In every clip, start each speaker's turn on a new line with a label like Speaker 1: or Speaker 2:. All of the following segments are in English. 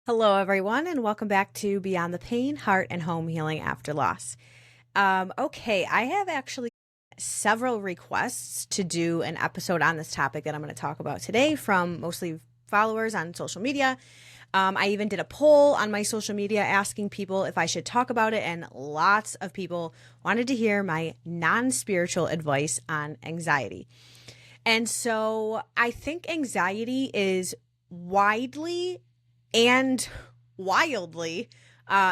Speaker 1: Hello, everyone, and welcome back to Beyond the Pain, Heart, and Home Healing After Loss. Okay, I have actually several requests to do an episode on this topic that I'm going to talk about today from mostly followers on social media. I even did a poll on my social media asking people if I should talk about it, and lots of people wanted to hear my non-spiritual advice on anxiety. And so I think anxiety is widely and wildly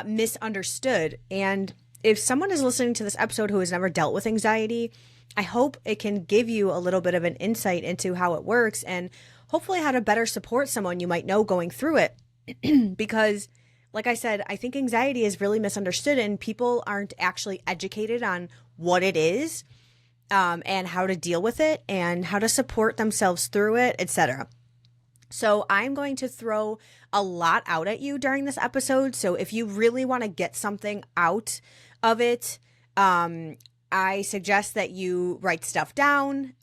Speaker 1: misunderstood. And if someone is listening to this episode who has never dealt with anxiety, I hope it can give you a little bit of an insight into how it works and hopefully how to better support someone you might know going through it. Because, like I said, I think anxiety is really misunderstood and people aren't actually educated on what it is, and how to deal with it and how to support themselves through it, etc. So I'm going to throw a lot out at you during this episode. So if you really want to get something out of it, I suggest that you write stuff down.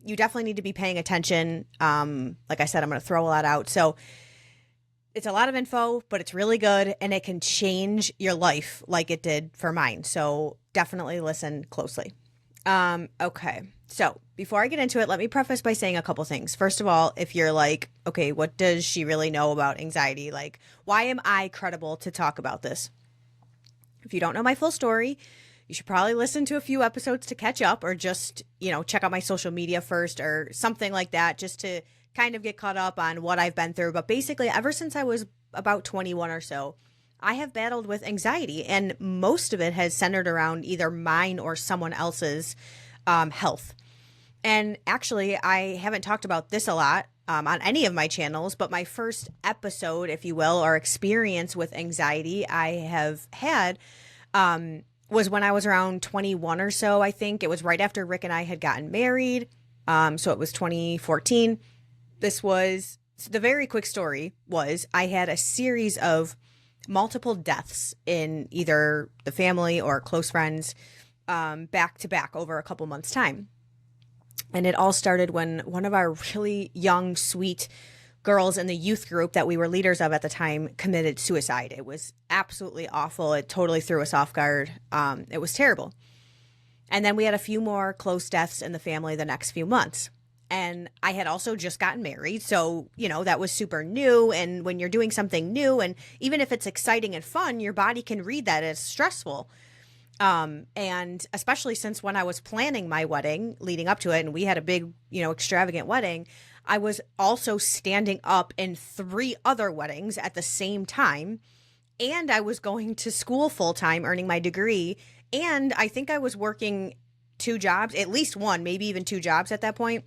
Speaker 1: You definitely need to be paying attention. Like I said, I'm going to throw a lot out. So it's a lot of info, but it's really good and it can change your life like it did for mine. So definitely listen closely. Okay. So before I get into it, let me preface by saying a couple things. First of all, if you're like, okay, what does she really know about anxiety? Like, why am I credible to talk about this? If you don't know my full story, you should probably listen to a few episodes to catch up or just, check out my social media first or something like that just to kind of get caught up on what I've been through. But basically, ever since I was about 21 or so, I have battled with anxiety, and most of it has centered around either mine or someone else's health. And actually, I haven't talked about this a lot on any of my channels, but my first episode, if you will, or experience with anxiety I have had was when I was around 21 or so, I think. It was right after Rick and I had gotten married. So it was 2014. The very quick story was I had a series of multiple deaths in either the family or close friends back to back over a couple months' time. And it all started when one of our really young, sweet girls in the youth group that we were leaders of at the time committed suicide. It was absolutely awful. It totally threw us off guard. It was terrible. And then we had a few more close deaths in the family the next few months. And I had also just gotten married. So, that was super new. And when you're doing something new, and even if it's exciting and fun, your body can read that as stressful. And especially since when I was planning my wedding leading up to it, and we had a big, extravagant wedding, I was also standing up in 3 other weddings at the same time. And I was going to school full time, earning my degree. And I think I was working 2 jobs, at least one, maybe even 2 jobs at that point.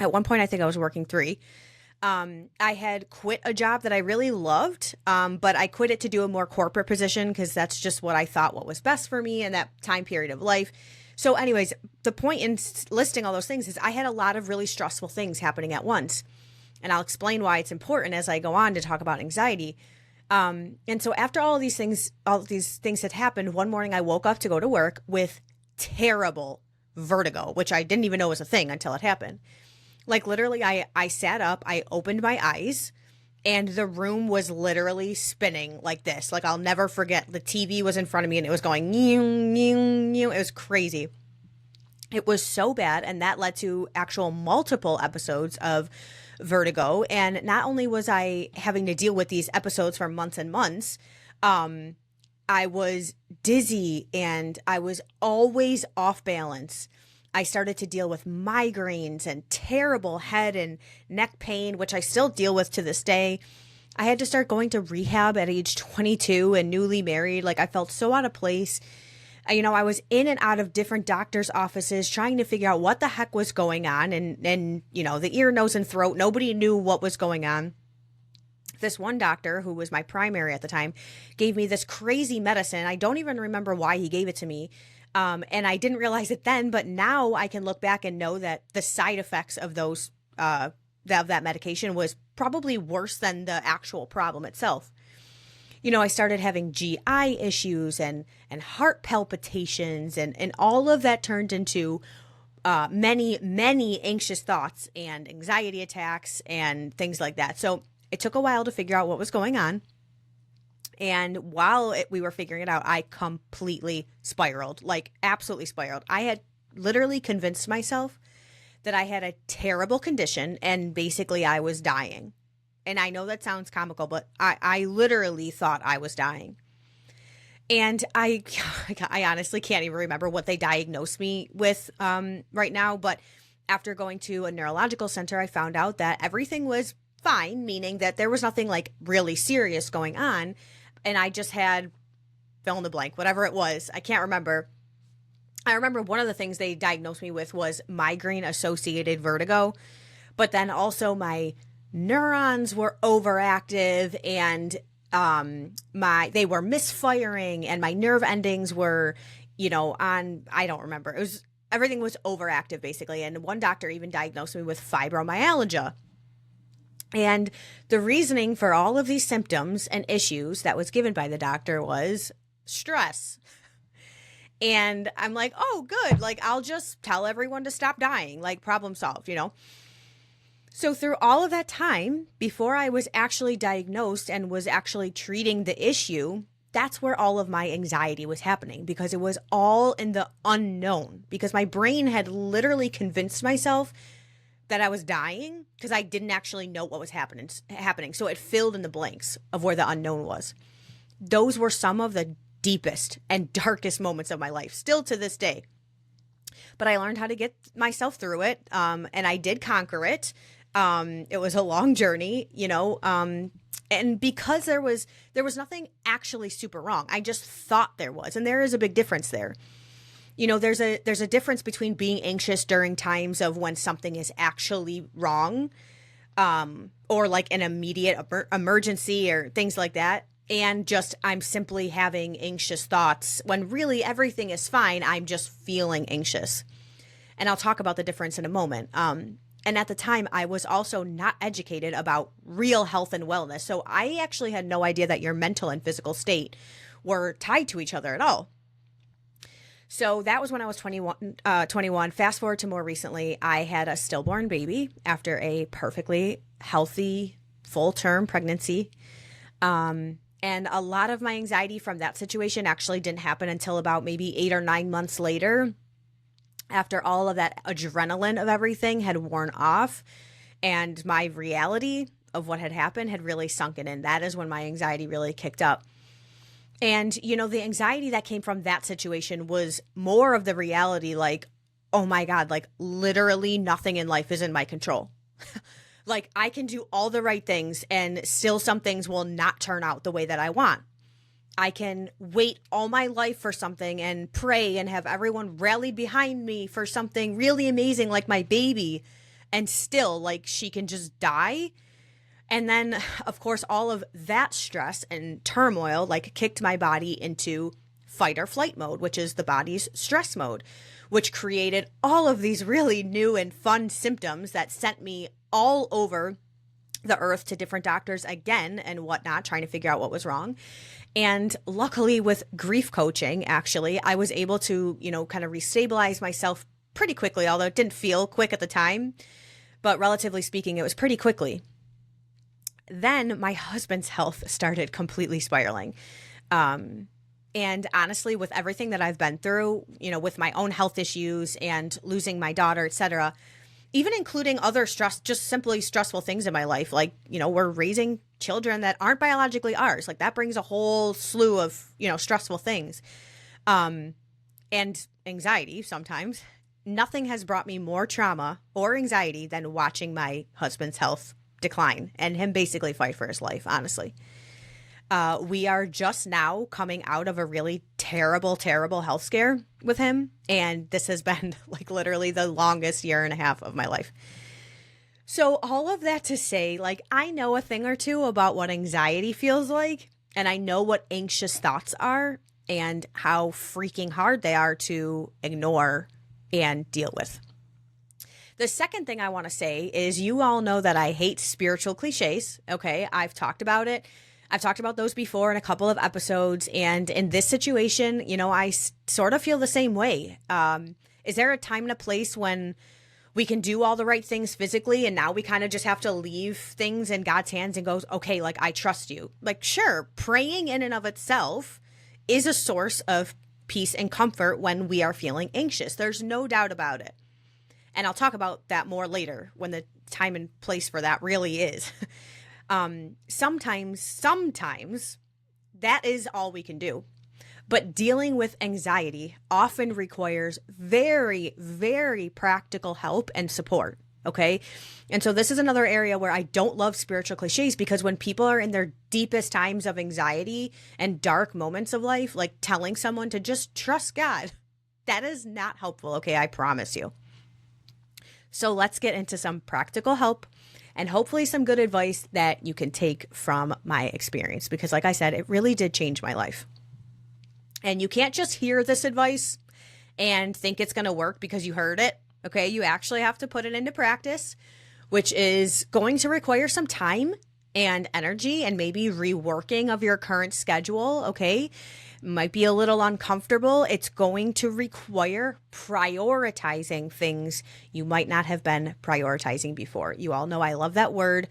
Speaker 1: At one point, I think I was working 3. I had quit a job that I really loved, but I quit it to do a more corporate position because that's just what I thought what was best for me in that time period of life. So anyways, the point in listing all those things is I had a lot of really stressful things happening at once. And I'll explain why it's important as I go on to talk about anxiety. And so after all these things had happened, one morning I woke up to go to work with terrible vertigo, which I didn't even know was a thing until it happened. Like literally, I sat up, I opened my eyes, and the room was literally spinning like this. Like I'll never forget, the TV was in front of me and it was going, it was crazy. It was so bad, and that led to actual multiple episodes of vertigo. And not only was I having to deal with these episodes for months and months, I was dizzy and I was always off balance. I started to deal with migraines and terrible head and neck pain, which I still deal with to this day. I had to start going to rehab at age 22 and newly married. Like I felt so out of place. I was in and out of different doctors' offices trying to figure out what the heck was going on. And the ear, nose, and throat, nobody knew what was going on. This one doctor, who was my primary at the time, gave me this crazy medicine. I don't even remember why he gave it to me. And I didn't realize it then, but now I can look back and know that the side effects of that medication was probably worse than the actual problem itself. I started having GI issues and heart palpitations and all of that turned into many, many anxious thoughts and anxiety attacks and things like that. So It took a while to figure out what was going on. And while we were figuring it out, I completely spiraled, like absolutely spiraled. I had literally convinced myself that I had a terrible condition and basically I was dying. And I know that sounds comical, but I literally thought I was dying. And I honestly can't even remember what they diagnosed me with right now. But after going to a neurological center, I found out that everything was fine, meaning that there was nothing like really serious going on. And I just had fill in the blank, whatever it was. I can't remember. I remember one of the things they diagnosed me with was migraine associated vertigo. But then also my neurons were overactive and they were misfiring and my nerve endings were, I don't remember. Everything was overactive basically. And one doctor even diagnosed me with fibromyalgia. And the reasoning for all of these symptoms and issues that was given by the doctor was stress. And I'm like, oh, good. Like, I'll just tell everyone to stop dying. Like, problem solved, So through all of that time, before I was actually diagnosed and was actually treating the issue, that's where all of my anxiety was happening because it was all in the unknown. Because my brain had literally convinced myself that I was dying because I didn't actually know what was happening. So it filled in the blanks of where the unknown was. Those were some of the deepest and darkest moments of my life, still to this day. But I learned how to get myself through it, and I did conquer it. It was a long journey, and because there was nothing actually super wrong. I just thought there was, and there is a big difference there. There's a difference between being anxious during times of when something is actually wrong, or like an immediate emergency or things like that. And just I'm simply having anxious thoughts when really everything is fine. I'm just feeling anxious. And I'll talk about the difference in a moment. And at the time, I was also not educated about real health and wellness. So I actually had no idea that your mental and physical state were tied to each other at all. So that was when I was 21. Fast forward to more recently, I had a stillborn baby after a perfectly healthy full-term pregnancy. And a lot of my anxiety from that situation actually didn't happen until about maybe 8 or 9 months later, after all of that adrenaline of everything had worn off and my reality of what had happened had really sunken in. That is when my anxiety really kicked up. And, the anxiety that came from that situation was more of the reality, like, oh my God, like literally nothing in life is in my control. Like I can do all the right things and still some things will not turn out the way that I want. I can wait all my life for something and pray and have everyone rally behind me for something really amazing like my baby, and still like she can just die. And then, of course, all of that stress and turmoil like kicked my body into fight or flight mode, which is the body's stress mode, which created all of these really new and fun symptoms that sent me all over the earth to different doctors again and whatnot, trying to figure out what was wrong. And luckily with grief coaching, actually, I was able to, kind of restabilize myself pretty quickly, although it didn't feel quick at the time. But relatively speaking, it was pretty quickly. Then my husband's health started completely spiraling. And honestly, with everything that I've been through, with my own health issues and losing my daughter, etc., even including other just simply stressful things in my life, like, we're raising children that aren't biologically ours. Like that brings a whole slew of, stressful things, and anxiety sometimes. Nothing has brought me more trauma or anxiety than watching my husband's health decline and him basically fight for his life, honestly. We are just now coming out of a really terrible, terrible health scare with him. And this has been like literally the longest year and a half of my life. So all of that to say, like, I know a thing or two about what anxiety feels like, and I know what anxious thoughts are and how freaking hard they are to ignore and deal with. The second thing I want to say is you all know that I hate spiritual cliches. Okay, I've talked about it. I've talked about those before in a couple of episodes. And in this situation, I sort of feel the same way. Is there a time and a place when we can do all the right things physically, and now we kind of just have to leave things in God's hands and goes, okay, like, I trust you. Like, sure, praying in and of itself is a source of peace and comfort when we are feeling anxious. There's no doubt about it. And I'll talk about that more later when the time and place for that really is. Sometimes that is all we can do. But dealing with anxiety often requires very, very practical help and support. Okay. And so this is another area where I don't love spiritual cliches, because when people are in their deepest times of anxiety and dark moments of life, like telling someone to just trust God, that is not helpful. Okay. I promise you. So let's get into some practical help and hopefully some good advice that you can take from my experience, because like I said, it really did change my life. And you can't just hear this advice and think it's going to work because you heard it. Okay. You actually have to put it into practice, which is going to require some time and energy and maybe reworking of your current schedule. Okay. Might be a little uncomfortable. It's going to require prioritizing things you might not have been prioritizing before. You all know I love that word.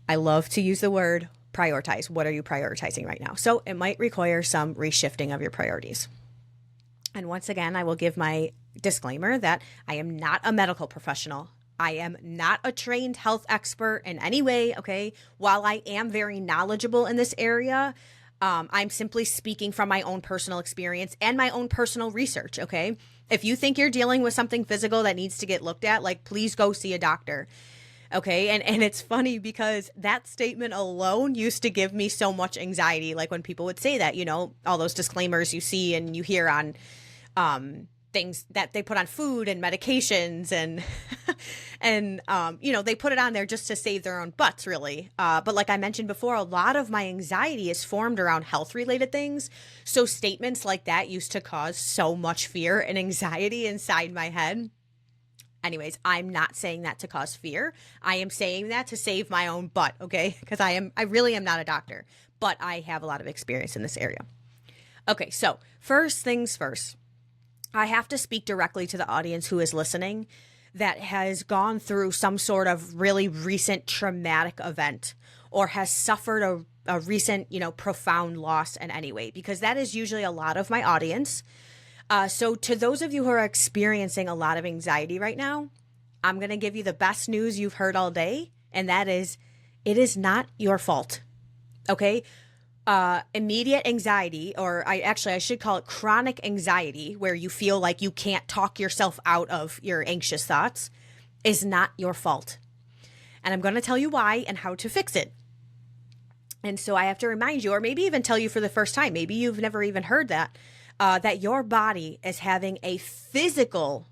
Speaker 1: I love to use the word prioritize. What are you prioritizing right now? So it might require some reshifting of your priorities. And once again, I will give my disclaimer that I am not a medical professional. I am not a trained health expert in any way. Okay. While I am very knowledgeable in this area, I'm simply speaking from my own personal experience and my own personal research. Okay. If you think you're dealing with something physical that needs to get looked at, like, please go see a doctor. Okay. And it's funny because that statement alone used to give me so much anxiety. Like when people would say that, you know, all those disclaimers you see and you hear on, things that they put on food and medications and, you know, they put it on there just to save their own butts, really. But like I mentioned before, a lot of my anxiety is formed around health related things. So statements like that used to cause so much fear and anxiety inside my head. Anyways, I'm not saying that to cause fear. I am saying that to save my own butt. Okay. Because I really am not a doctor, but I have a lot of experience in this area. Okay. So first things first, I have to speak directly to the audience who is listening that has gone through some sort of really recent traumatic event or has suffered a recent, you know, profound loss in any way, because that is usually a lot of my audience. So to those of you who are experiencing a lot of anxiety right now, I'm going to give you the best news you've heard all day. And that is, it is not your fault. Okay. Immediate anxiety, or I should call it chronic anxiety, where you feel like you can't talk yourself out of your anxious thoughts, is not your fault. And I'm going to tell you why and how to fix it. And so I have to remind you, or maybe even tell you for the first time, maybe you've never even heard that, that your body is having a physical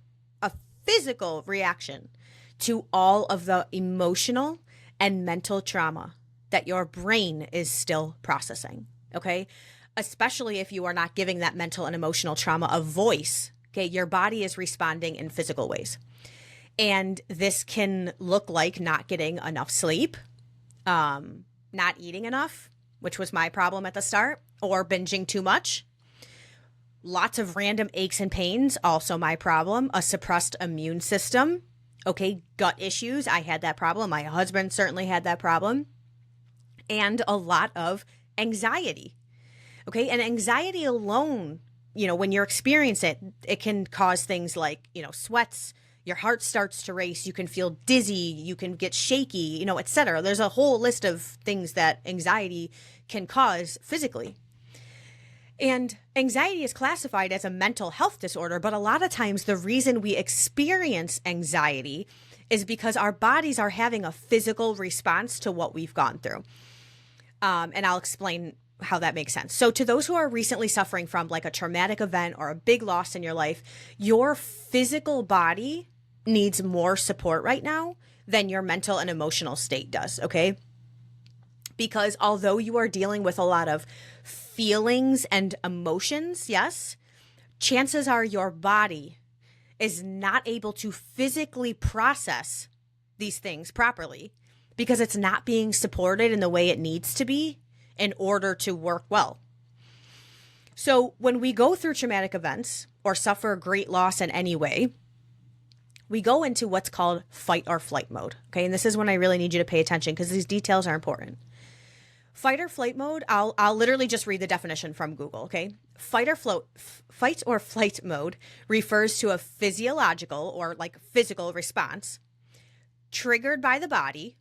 Speaker 1: reaction to all of the emotional and mental trauma that your brain is still processing, okay? Especially if you are not giving that mental and emotional trauma a voice, okay? Your body is responding in physical ways. And this can look like not getting enough sleep, not eating enough, which was my problem at the start, or binging too much. Lots of random aches and pains, also my problem. A suppressed immune system, okay? Gut issues, I had that problem. My husband certainly had that problem. And a lot of anxiety. Okay. And anxiety alone, you know, when you're experiencing it, it can cause things like, you know, sweats, your heart starts to race, you can feel dizzy, you can get shaky, you know, etc. There's a whole list of things that anxiety can cause physically. And anxiety is classified as a mental health disorder, but a lot of times the reason we experience anxiety is because our bodies are having a physical response to what we've gone through. And I'll explain how that makes sense. So to those who are recently suffering from like a traumatic event or a big loss in your life, your physical body needs more support right now than your mental and emotional state does. Okay. Because although you are dealing with a lot of feelings and emotions, yes, chances are your body is not able to physically process these things properly, because it's not being supported in the way it needs to be in order to work well. So when we go through traumatic events or suffer great loss in any way, we go into what's called fight or flight mode. Okay. And this is when I really need you to pay attention because these details are important. Fight or flight mode, I'll literally just read the definition from Google, okay? Fight or flight mode refers to a physiological or like physical response triggered by the body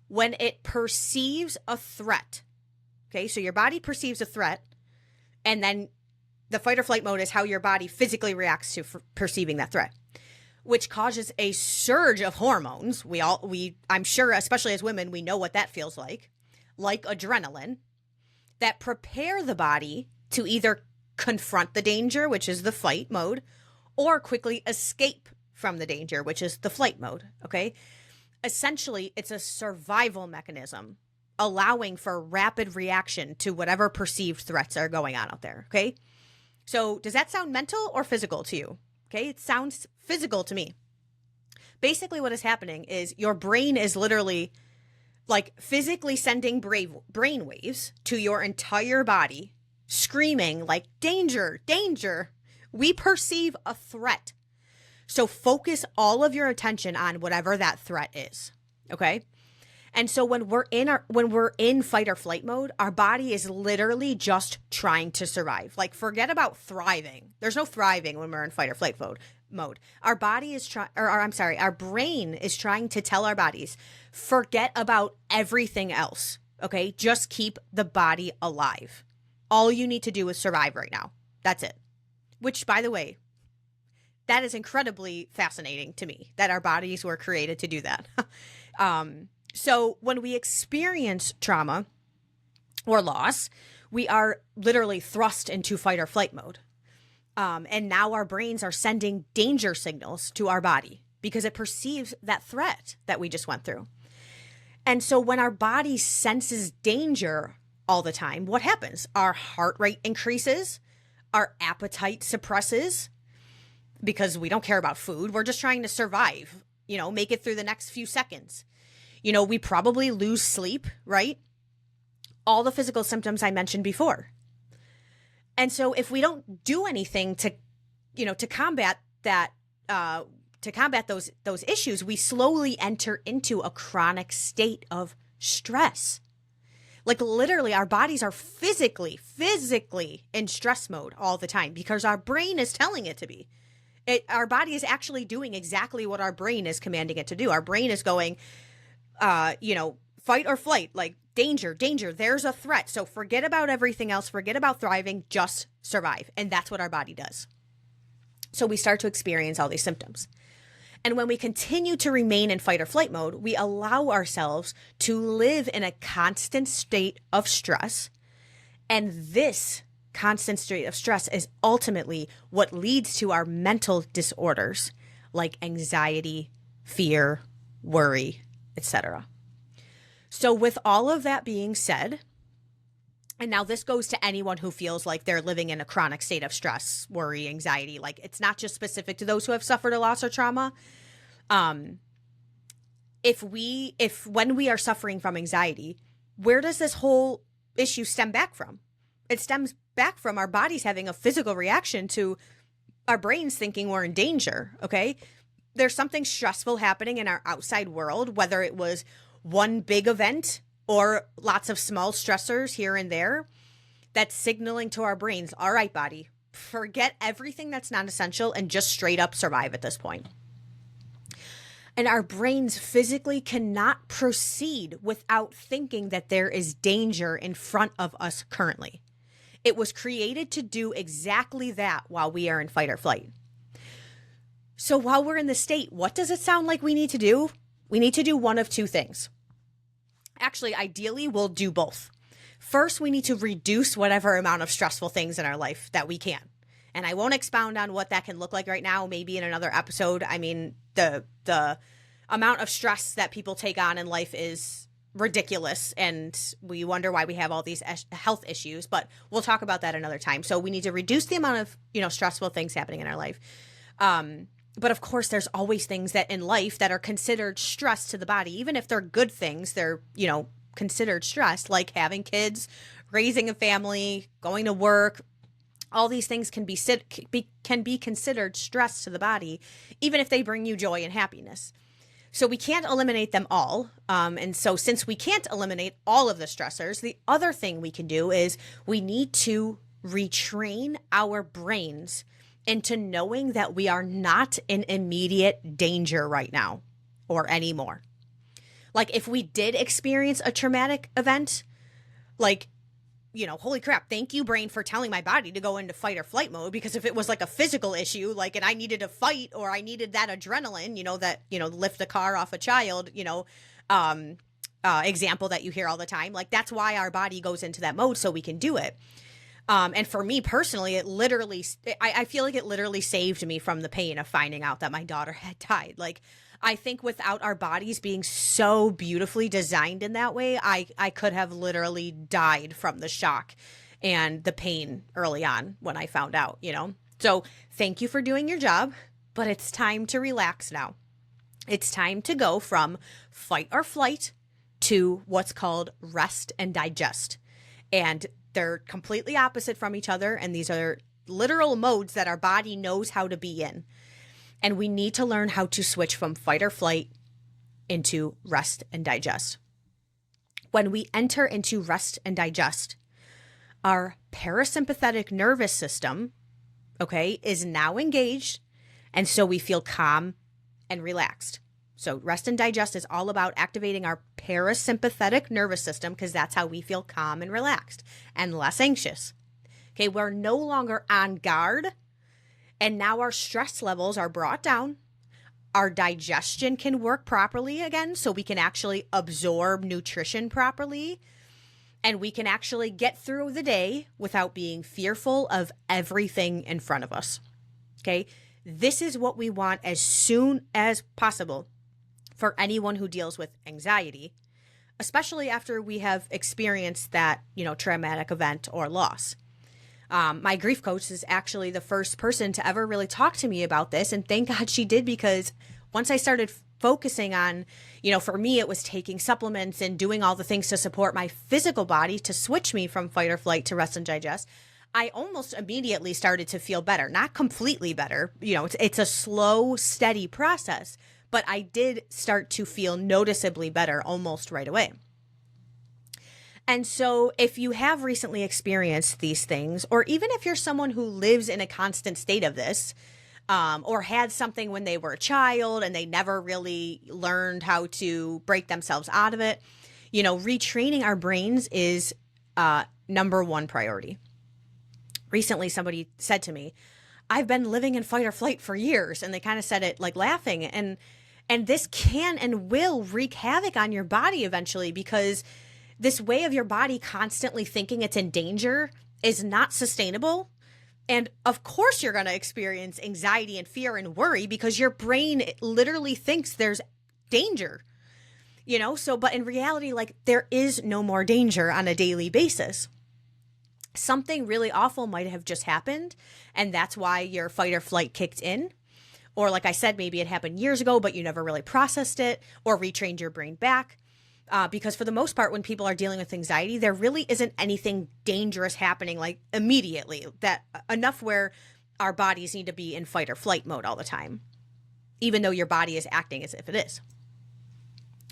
Speaker 1: when it perceives a threat. Okay, so your body perceives a threat, and then the fight or flight mode is how your body physically reacts to perceiving that threat, which causes a surge of hormones. I'm sure, especially as women, we know what that feels like adrenaline, that prepare the body to either confront the danger, which is the fight mode, or quickly escape from the danger, which is the flight mode, okay? Essentially, it's a survival mechanism allowing for rapid reaction to whatever perceived threats are going on out there, okay? So does that sound mental or physical to you? Okay, it sounds physical to me. Basically, what is happening is your brain is literally like physically sending brain waves to your entire body, screaming like, danger, danger. We perceive a threat. So focus all of your attention on whatever that threat is, okay? And so when we're in fight or flight mode, our body is literally just trying to survive. Like, forget about thriving. There's no thriving when we're in fight or flight mode. Our brain is trying to tell our bodies, forget about everything else, okay? Just keep the body alive. All you need to do is survive right now. That's it. Which, by the way, that is incredibly fascinating to me, that our bodies were created to do that. So when we experience trauma or loss, we are literally thrust into fight or flight mode. And now our brains are sending danger signals to our body because it perceives that threat that we just went through. And so when our body senses danger all the time, what happens? Our heart rate increases, our appetite suppresses because we don't care about food. We're just trying to survive, make it through the next few seconds. We probably lose sleep, right? All the physical symptoms I mentioned before. And so if we don't do anything to combat that, to combat those issues, we slowly enter into a chronic state of stress. Like literally our bodies are physically in stress mode all the time because our brain is telling it to be. Our body is actually doing exactly what our brain is commanding it to do. Our brain is going, fight or flight, like danger, there's a threat. So forget about everything else, forget about thriving, just survive. And that's what our body does. So we start to experience all these symptoms. And when we continue to remain in fight or flight mode, we allow ourselves to live in a constant state of stress. And this constant state of stress is ultimately what leads to our mental disorders like anxiety, fear, worry, etc. So with all of that being said, and now this goes to anyone who feels like they're living in a chronic state of stress, worry, anxiety, like it's not just specific to those who have suffered a loss or trauma. When we are suffering from anxiety, where does this whole issue stem back from? It stems back from our bodies having a physical reaction to our brains thinking we're in danger, okay? There's something stressful happening in our outside world, whether it was one big event or lots of small stressors here and there, that's signaling to our brains, all right, body, forget everything that's non-essential and just straight up survive at this point. And our brains physically cannot proceed without thinking that there is danger in front of us currently. It was created to do exactly that while we are in fight or flight. So while we're in the state, what does it sound like we need to do? We need to do one of two things. Actually, ideally, we'll do both. First, we need to reduce whatever amount of stressful things in our life that we can. And I won't expound on what that can look like right now, maybe in another episode. I mean, the amount of stress that people take on in life is ridiculous, and we wonder why we have all these health issues, but we'll talk about that another time. So we need to reduce the amount of, stressful things happening in our life. But of course, there's always things that in life that are considered stress to the body. Even if they're good things, they're, considered stress, like having kids, raising a family, going to work, All these things can be considered stress to the body, even if they bring you joy and happiness. So we can't eliminate them all. And so since we can't eliminate all of the stressors, the other thing we can do is we need to retrain our brains into knowing that we are not in immediate danger right now or anymore. Like if we did experience a traumatic event, like, holy crap, thank you, brain, for telling my body to go into fight or flight mode. Because if it was like a physical issue, like, and I needed to fight or I needed that adrenaline, lift the car off a child, example that you hear all the time, like that's why our body goes into that mode so we can do it. And for me personally, I feel like it literally saved me from the pain of finding out that my daughter had died. Like, I think without our bodies being so beautifully designed in that way, I could have literally died from the shock and the pain early on when I found out, So thank you for doing your job, but it's time to relax now. It's time to go from fight or flight to what's called rest and digest. And they're completely opposite from each other. And these are literal modes that our body knows how to be in. And we need to learn how to switch from fight or flight into rest and digest. When we enter into rest and digest, our parasympathetic nervous system, is now engaged. And so we feel calm and relaxed. So rest and digest is all about activating our parasympathetic nervous system because that's how we feel calm and relaxed and less anxious. Okay, we're no longer on guard. And now our stress levels are brought down. Our digestion can work properly again, so we can actually absorb nutrition properly. And we can actually get through the day without being fearful of everything in front of us. Okay, this is what we want as soon as possible for anyone who deals with anxiety, especially after we have experienced that, traumatic event or loss. My grief coach is actually the first person to ever really talk to me about this. And thank God she did, because once I started focusing on, for me, it was taking supplements and doing all the things to support my physical body to switch me from fight or flight to rest and digest. I almost immediately started to feel better, not completely better. It's a slow, steady process, but I did start to feel noticeably better almost right away. And so if you have recently experienced these things, or even if you're someone who lives in a constant state of this, or had something when they were a child and they never really learned how to break themselves out of it, retraining our brains is number one priority. Recently, somebody said to me, I've been living in fight or flight for years. And they kind of said it like laughing. And this can and will wreak havoc on your body eventually, because this way of your body constantly thinking it's in danger is not sustainable. And of course, you're going to experience anxiety and fear and worry because your brain literally thinks there's danger, but in reality, like, there is no more danger on a daily basis. Something really awful might have just happened, and that's why your fight or flight kicked in. Or like I said, maybe it happened years ago, but you never really processed it or retrained your brain back. Because for the most part, when people are dealing with anxiety, there really isn't anything dangerous happening like immediately, that enough where our bodies need to be in fight or flight mode all the time, even though your body is acting as if it is.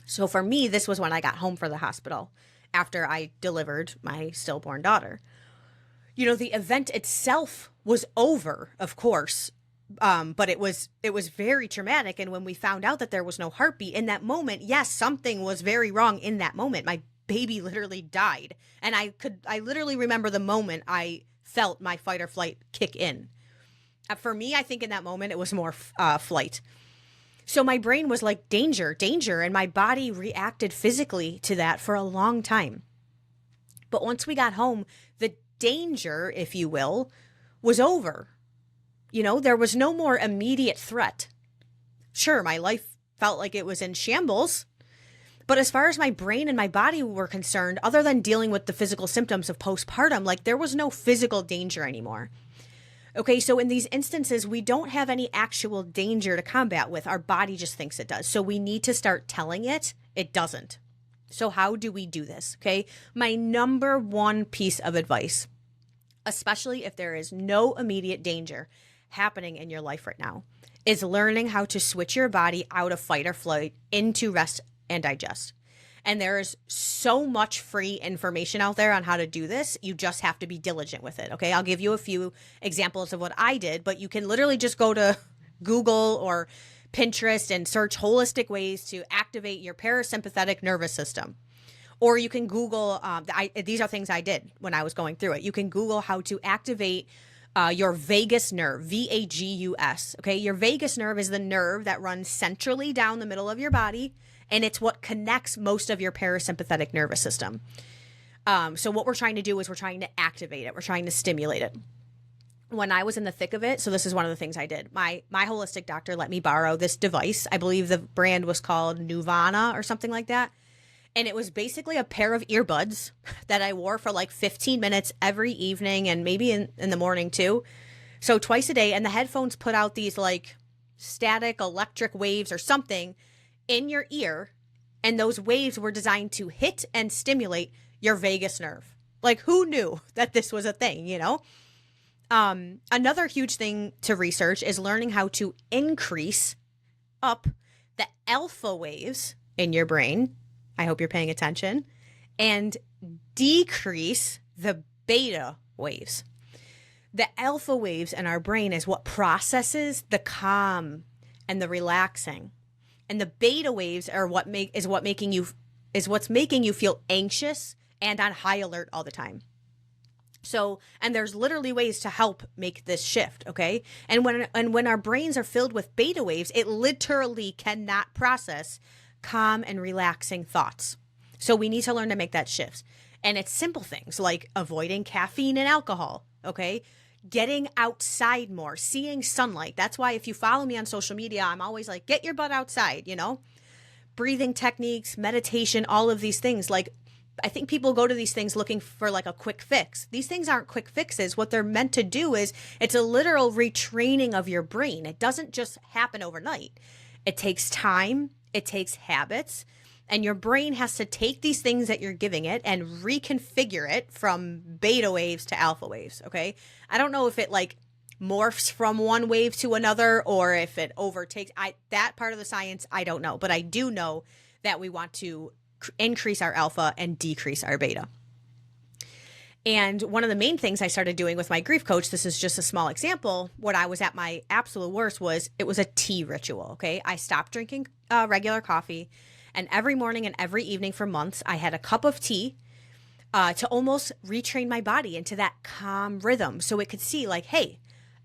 Speaker 1: So for me, this was when I got home from the hospital after I delivered my stillborn daughter. The event itself was over, of course, but it was very traumatic. And when we found out that there was no heartbeat in that moment, yes, something was very wrong in that moment. My baby literally died. And I literally remember the moment I felt my fight or flight kick in. For me, I think in that moment, it was more flight. So my brain was like, danger, danger. And my body reacted physically to that for a long time. But once we got home, the danger, if you will, was over. There was no more immediate threat. Sure, my life felt like it was in shambles. But as far as my brain and my body were concerned, other than dealing with the physical symptoms of postpartum, like, there was no physical danger anymore. Okay, so in these instances, we don't have any actual danger to combat with. Our body just thinks it does. So we need to start telling it doesn't. So how do we do this? Okay, my number one piece of advice: especially if there is no immediate danger happening in your life right now, is learning how to switch your body out of fight or flight into rest and digest. And there is so much free information out there on how to do this. You just have to be diligent with it. Okay. I'll give you a few examples of what I did, but you can literally just go to Google or Pinterest and search holistic ways to activate your parasympathetic nervous system. Or you can Google, these are things I did when I was going through it. You can Google how to activate your vagus nerve, VAGUS. Okay. Your vagus nerve is the nerve that runs centrally down the middle of your body, and it's what connects most of your parasympathetic nervous system. So what we're trying to do is we're trying to activate it. We're trying to stimulate it. When I was in the thick of it, so this is one of the things I did. My holistic doctor let me borrow this device. I believe the brand was called Nuvana or something like that. And it was basically a pair of earbuds that I wore for like 15 minutes every evening and maybe in the morning too. So twice a day. And the headphones put out these like static electric waves or something in your ear. And those waves were designed to hit and stimulate your vagus nerve. Like, who knew that this was a thing, you know? Another huge thing to research is learning how to increase up the alpha waves in your brain. I hope you're paying attention. And decrease the beta waves. The alpha waves in our brain is what processes the calm and the relaxing. And the beta waves are what's making you feel anxious and on high alert all the time. So, and there's literally ways to help make this shift, okay? And when our brains are filled with beta waves, it literally cannot process calm and relaxing thoughts. So we need to learn to make that shift. And it's simple things like avoiding caffeine and alcohol, okay? Getting outside more, seeing sunlight. That's why if you follow me on social media, I'm always like, get your butt outside, you know? Breathing techniques, meditation, all of these things. Like, I think people go to these things looking for like a quick fix. These things aren't quick fixes. What they're meant to do is it's a literal retraining of your brain. It doesn't just happen overnight. It takes time. It takes habits. And your brain has to take these things that you're giving it and reconfigure it from beta waves to alpha waves, okay? I don't know if it like morphs from one wave to another or if it overtakes. That part of the science, I don't know. But I do know that we want to increase our alpha and decrease our beta. And one of the main things I started doing with my grief coach, this is just a small example, when I was at my absolute worst it was a tea ritual, okay? I stopped drinking regular coffee, and every morning and every evening for months, I had a cup of tea to almost retrain my body into that calm rhythm so it could see like, hey,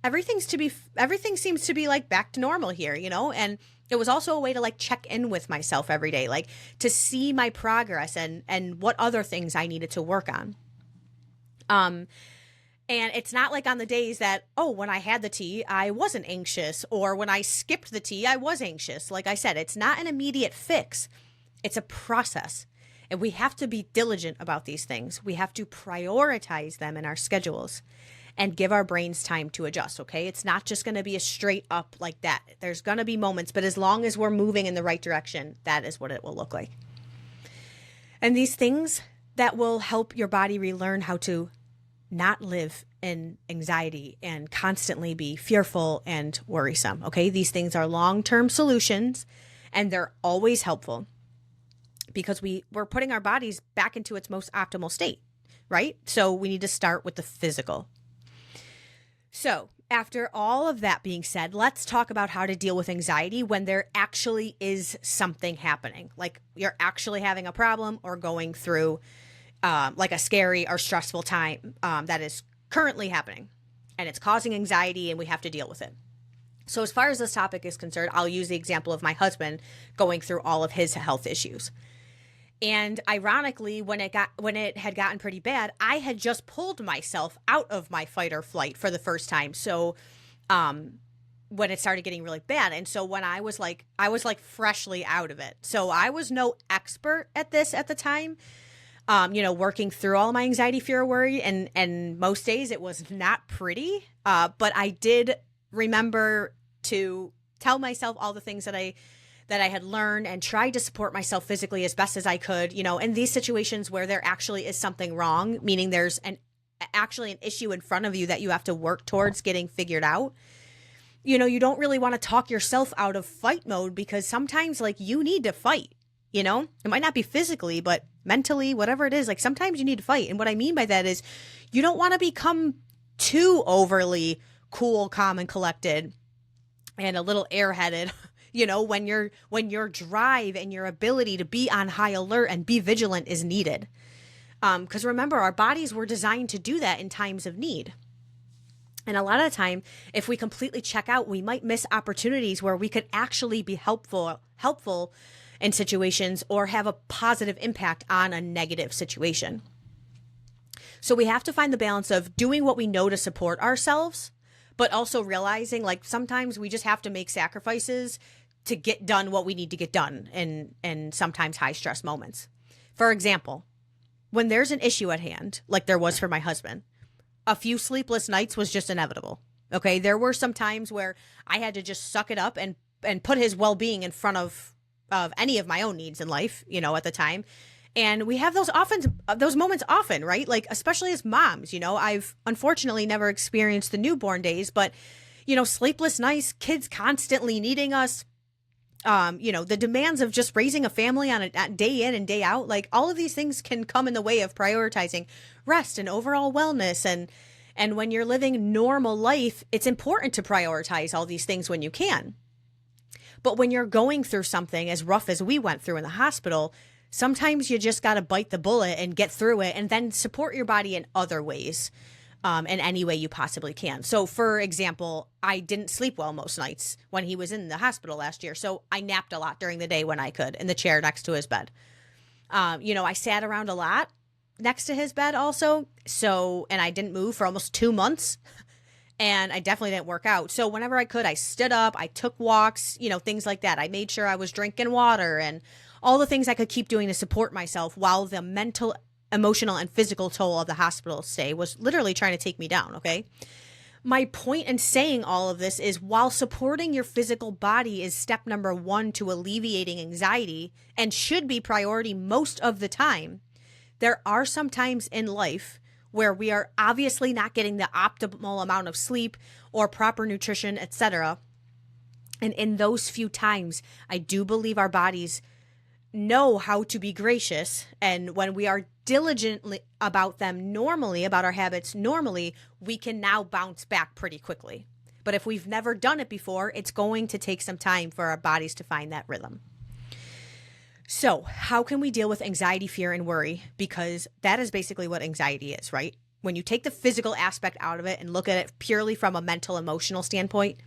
Speaker 1: everything seems to be like back to normal here, you know? And it was also a way to like check in with myself every day, like to see my progress and what other things I needed to work on. And it's not like on the days that, oh, when I had the tea, I wasn't anxious, or when I skipped the tea, I was anxious. Like I said, it's not an immediate fix. It's a process. And we have to be diligent about these things. We have to prioritize them in our schedules and give our brains time to adjust, okay? It's not just going to be a straight up like that. There's going to be moments, but as long as we're moving in the right direction, that is what it will look like. And these things that will help your body relearn how to not live in anxiety and constantly be fearful and worrisome, okay? These things are long-term solutions, and they're always helpful because we're putting our bodies back into its most optimal state, right? So we need to start with the physical. So after all of that being said, let's talk about how to deal with anxiety when there actually is something happening. Like you're actually having a problem or going through like a scary or stressful time that is currently happening, and it's causing anxiety and we have to deal with it. So as far as this topic is concerned, I'll use the example of my husband going through all of his health issues. And ironically, when it had gotten pretty bad, I had just pulled myself out of my fight or flight for the first time. So when it started getting really bad. And so when I was like freshly out of it. So I was no expert at this at the time, working through all my anxiety, fear, worry. And most days it was not pretty. But I did remember to tell myself all the things that I had learned and tried to support myself physically as best as I could, in these situations where there actually is something wrong, meaning there's actually an issue in front of you that you have to work towards getting figured out, you don't really want to talk yourself out of fight mode, because sometimes like you need to fight, it might not be physically, but mentally, whatever it is, like sometimes you need to fight. And what I mean by that is you don't want to become too overly cool, calm, and collected and a little airheaded, when your drive and your ability to be on high alert and be vigilant is needed. Because remember, our bodies were designed to do that in times of need. And a lot of the time, if we completely check out, we might miss opportunities where we could actually be helpful in situations or have a positive impact on a negative situation. So we have to find the balance of doing what we know to support ourselves, but also realizing like sometimes we just have to make sacrifices to get done what we need to get done in sometimes high stress moments. For example, when there's an issue at hand, like there was for my husband, a few sleepless nights was just inevitable. Okay. There were some times where I had to just suck it up and put his well-being in front of any of my own needs in life, at the time. And we have those moments often, right? Like, especially as moms, I've unfortunately never experienced the newborn days, but, sleepless nights, kids constantly needing us, the demands of just raising a family on a day in and day out, like all of these things can come in the way of prioritizing rest and overall wellness. And when you're living normal life, it's important to prioritize all these things when you can. But when you're going through something as rough as we went through in the hospital, sometimes you just got to bite the bullet and get through it and then support your body in other ways, in any way you possibly can. So for example, I didn't sleep well most nights when he was in the hospital last year. So I napped a lot during the day when I could in the chair next to his bed. I sat around a lot next to his bed also. And I didn't move for almost 2 months. And I definitely didn't work out. So whenever I could, I stood up, I took walks, things like that. I made sure I was drinking water and all the things I could keep doing to support myself while the mental, emotional, and physical toll of the hospital stay was literally trying to take me down, okay? My point in saying all of this is while supporting your physical body is step number 1 to alleviating anxiety and should be priority most of the time, there are some times in life where we are obviously not getting the optimal amount of sleep or proper nutrition, etc. And in those few times, I do believe our bodies know how to be gracious. And when we are diligently about them normally, about our habits normally, we can now bounce back pretty quickly. But if we've never done it before, it's going to take some time for our bodies to find that rhythm. So how can we deal with anxiety, fear, and worry? Because that is basically what anxiety is, right? When you take the physical aspect out of it and look at it purely from a mental, emotional standpoint,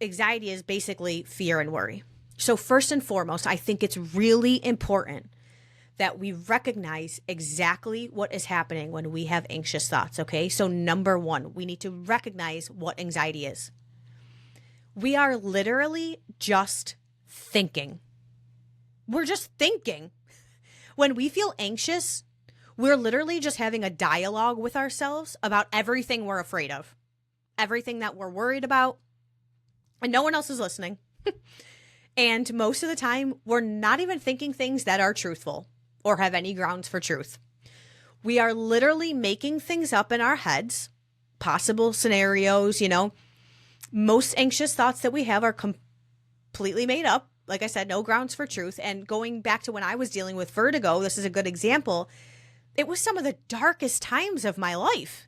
Speaker 1: anxiety is basically fear and worry. So first and foremost, I think it's really important that we recognize exactly what is happening when we have anxious thoughts, okay? So number 1, we need to recognize what anxiety is. We are literally just thinking. We're just thinking. When we feel anxious, we're literally just having a dialogue with ourselves about everything we're afraid of, everything that we're worried about, and no one else is listening. And most of the time, we're not even thinking things that are truthful or have any grounds for truth. We are literally making things up in our heads, possible scenarios, Most anxious thoughts that we have are completely made up. Like I said, no grounds for truth. And going back to when I was dealing with vertigo, this is a good example. It was some of the darkest times of my life.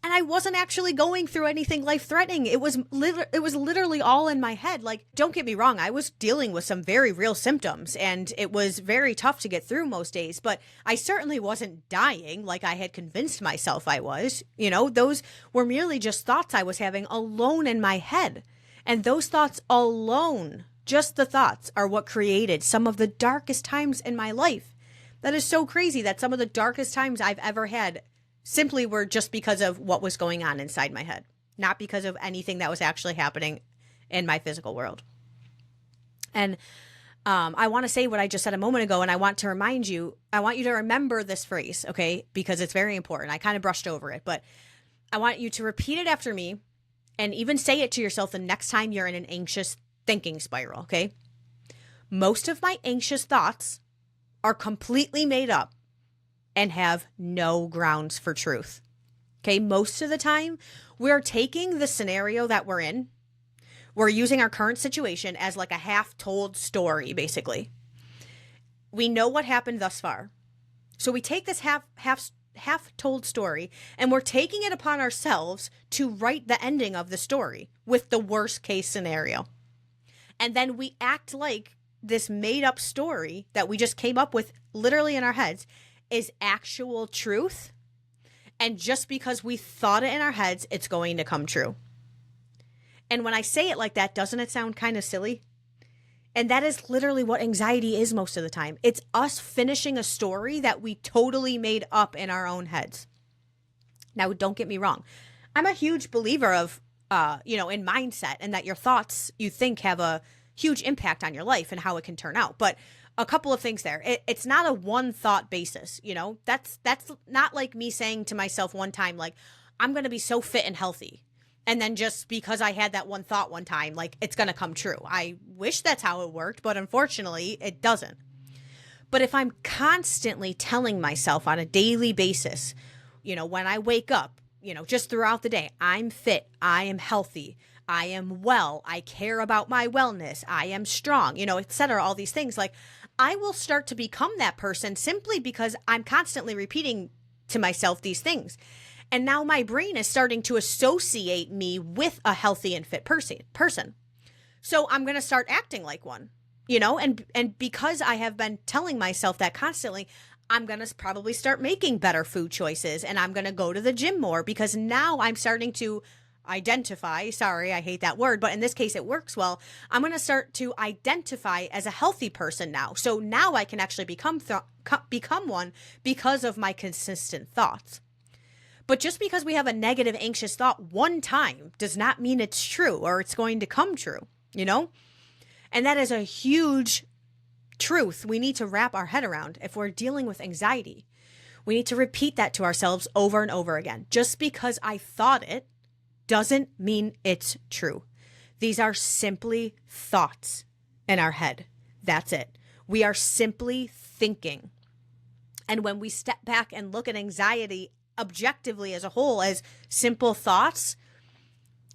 Speaker 1: And I wasn't actually going through anything life-threatening. It was literally all in my head. Like, don't get me wrong, I was dealing with some very real symptoms, and it was very tough to get through most days. But I certainly wasn't dying like I had convinced myself I was. Those were merely just thoughts I was having alone in my head. And those thoughts alone, just the thoughts, are what created some of the darkest times in my life. That is so crazy that some of the darkest times I've ever had simply were just because of what was going on inside my head, not because of anything that was actually happening in my physical world. And I want to say what I just said a moment ago, and I want you to remember this phrase, okay, because it's very important. I kind of brushed over it, but I want you to repeat it after me and even say it to yourself the next time you're in an anxious thinking spiral, okay? Most of my anxious thoughts are completely made up, and have no grounds for truth. Okay, most of the time, we're taking the scenario that we're in, we're using our current situation as like a half-told story, basically. We know what happened thus far. So we take this half-told story and we're taking it upon ourselves to write the ending of the story with the worst case scenario. And then we act like this made-up story that we just came up with literally in our heads is actual truth. And just because we thought it in our heads, it's going to come true. And when I say it like that, doesn't it sound kind of silly? And that is literally what anxiety is most of the time. It's us finishing a story that we totally made up in our own heads. Now, don't get me wrong. I'm a huge believer of, in mindset, and that your thoughts you think have a huge impact on your life and how it can turn out. But a couple of things there. It's not a one thought basis. That's not like me saying to myself one time, like, I'm going to be so fit and healthy. And then just because I had that one thought one time, like, it's going to come true. I wish that's how it worked, but unfortunately it doesn't. But if I'm constantly telling myself on a daily basis, when I wake up, just throughout the day, I'm fit, I am healthy, I am well, I care about my wellness, I am strong, et cetera, all these things, like, I will start to become that person simply because I'm constantly repeating to myself these things. And now my brain is starting to associate me with a healthy and fit person. So I'm going to start acting like one, and because I have been telling myself that constantly, I'm going to probably start making better food choices, and I'm going to go to the gym more because now I'm starting to identify, sorry, I hate that word, but in this case it works well. I'm going to start to identify as a healthy person now. So now I can actually become one because of my consistent thoughts. But just because we have a negative, anxious thought one time does not mean it's true or it's going to come true, And that is a huge truth we need to wrap our head around if we're dealing with anxiety. We need to repeat that to ourselves over and over again. Just because I thought it doesn't mean it's true. These are simply thoughts in our head. That's it. We are simply thinking. And when we step back and look at anxiety objectively as a whole, as simple thoughts,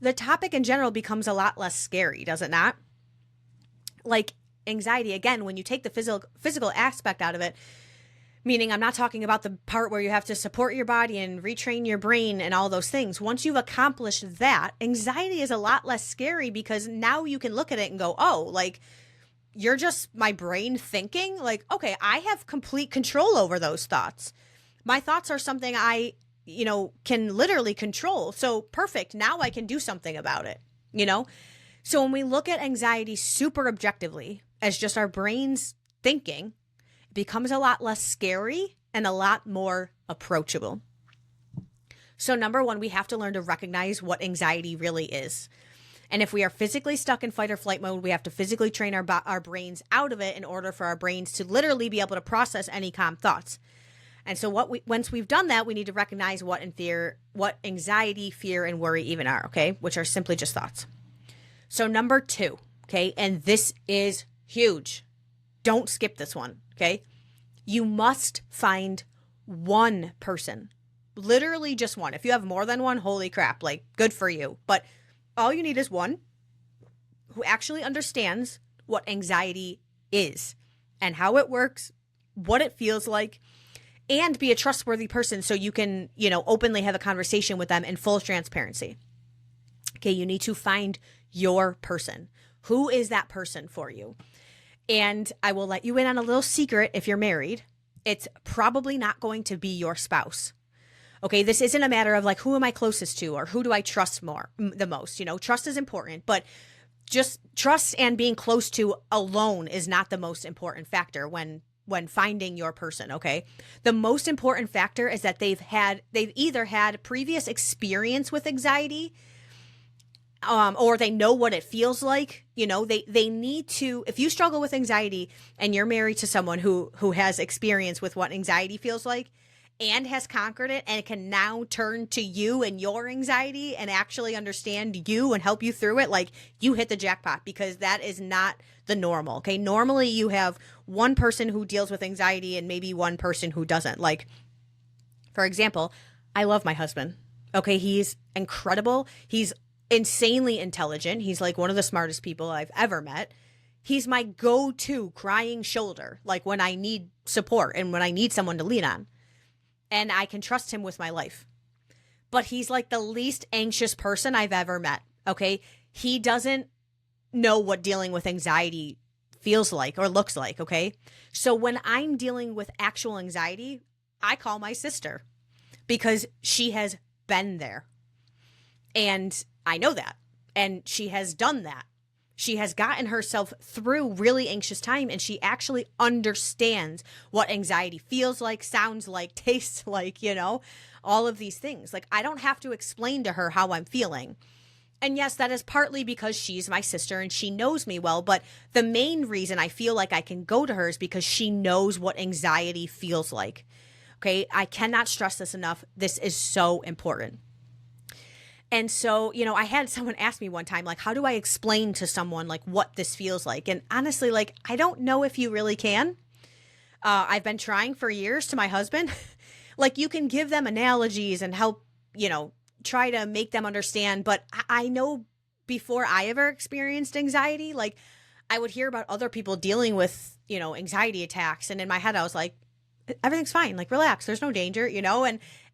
Speaker 1: the topic in general becomes a lot less scary, does it not? Like anxiety, again, when you take the physical aspect out of it, meaning I'm not talking about the part where you have to support your body and retrain your brain and all those things. Once you've accomplished that, anxiety is a lot less scary because now you can look at it and go, oh, like, you're just my brain thinking, like, okay, I have complete control over those thoughts. My thoughts are something I, can literally control. So perfect. Now I can do something about it, So when we look at anxiety super objectively as just our brains thinking, it becomes a lot less scary and a lot more approachable. So number one, we have to learn to recognize what anxiety really is. And if we are physically stuck in fight or flight mode, we have to physically train our brains out of it in order for our brains to literally be able to process any calm thoughts. And so once we've done that, we need to recognize what anxiety, fear, and worry even are, okay? Which are simply just thoughts. So number two, okay? And this is huge. Don't skip this one, okay? You must find one person, literally just one. If you have more than one, holy crap, like, good for you. But all you need is one who actually understands what anxiety is and how it works, what it feels like, and be a trustworthy person so you can, openly have a conversation with them in full transparency. Okay, you need to find your person. Who is that person for you? And I will let you in on a little secret if you're married. It's probably not going to be your spouse. Okay, this isn't a matter of like, who am I closest to or who do I trust the most? Trust is important, but just trust and being close to alone is not the most important factor when finding your person, okay? The most important factor is that they've either had previous experience with anxiety, or they know what it feels like. They need to, if you struggle with anxiety and you're married to someone who has experience with what anxiety feels like and has conquered it and can now turn to you and your anxiety and actually understand you and help you through it, like, you hit the jackpot, because that is not the normal, okay? Normally you have one person who deals with anxiety and maybe one person who doesn't. Like, For example, I love my husband. Okay, he's incredible. He's insanely intelligent. He's like one of the smartest people I've ever met. He's my go-to crying shoulder, like when I need support and when I need someone to lean on. And I can trust him with my life. But he's like the least anxious person I've ever met. Okay, he doesn't know what dealing with anxiety feels like or looks like. Okay, so when I'm dealing with actual anxiety, I call my sister because she has been there. And I know that. And she has done that. She has gotten herself through really anxious time, and she actually understands what anxiety feels like, sounds like, tastes like, all of these things. Like, I don't have to explain to her how I'm feeling. And yes, that is partly because she's my sister and she knows me well. But the main reason I feel like I can go to her is because she knows what anxiety feels like. Okay, I cannot stress this enough. This is so important. And so, I had someone ask me one time, like, how do I explain to someone like what this feels like? And honestly, like, I don't know if you really can. I've been trying for years to my husband. Like, you can give them analogies and help, try to make them understand. But I know before I ever experienced anxiety, like, I would hear about other people dealing with, anxiety attacks. And in my head, I was like, everything's fine. Like, relax. There's no danger,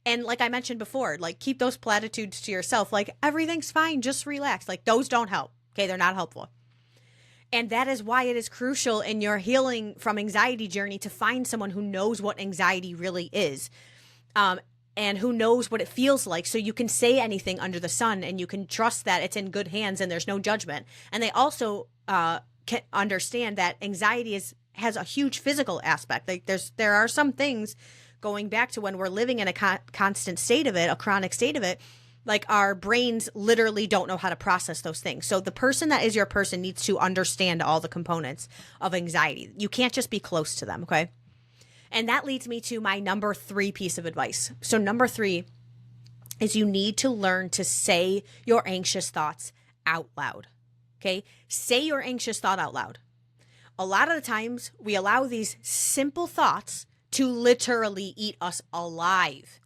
Speaker 1: And like I mentioned before, like, keep those platitudes to yourself. Like, everything's fine. Just relax. Like, those don't help. Okay. They're not helpful. And that is why it is crucial in your healing from anxiety journey to find someone who knows what anxiety really is. And who knows what it feels like. So you can say anything under the sun and you can trust that it's in good hands and there's no judgment. And they also can understand that anxiety has a huge physical aspect. Like, there are some things, going back to when we're living in a constant state of it, a chronic state of it, like, our brains literally don't know how to process those things. So the person that is your person needs to understand all the components of anxiety. You can't just be close to them, okay? And that leads me to my number 3 piece of advice. So number 3 is you need to learn to say your anxious thoughts out loud, okay? Say your anxious thought out loud. A lot of the times we allow these simple thoughts to literally eat us alive.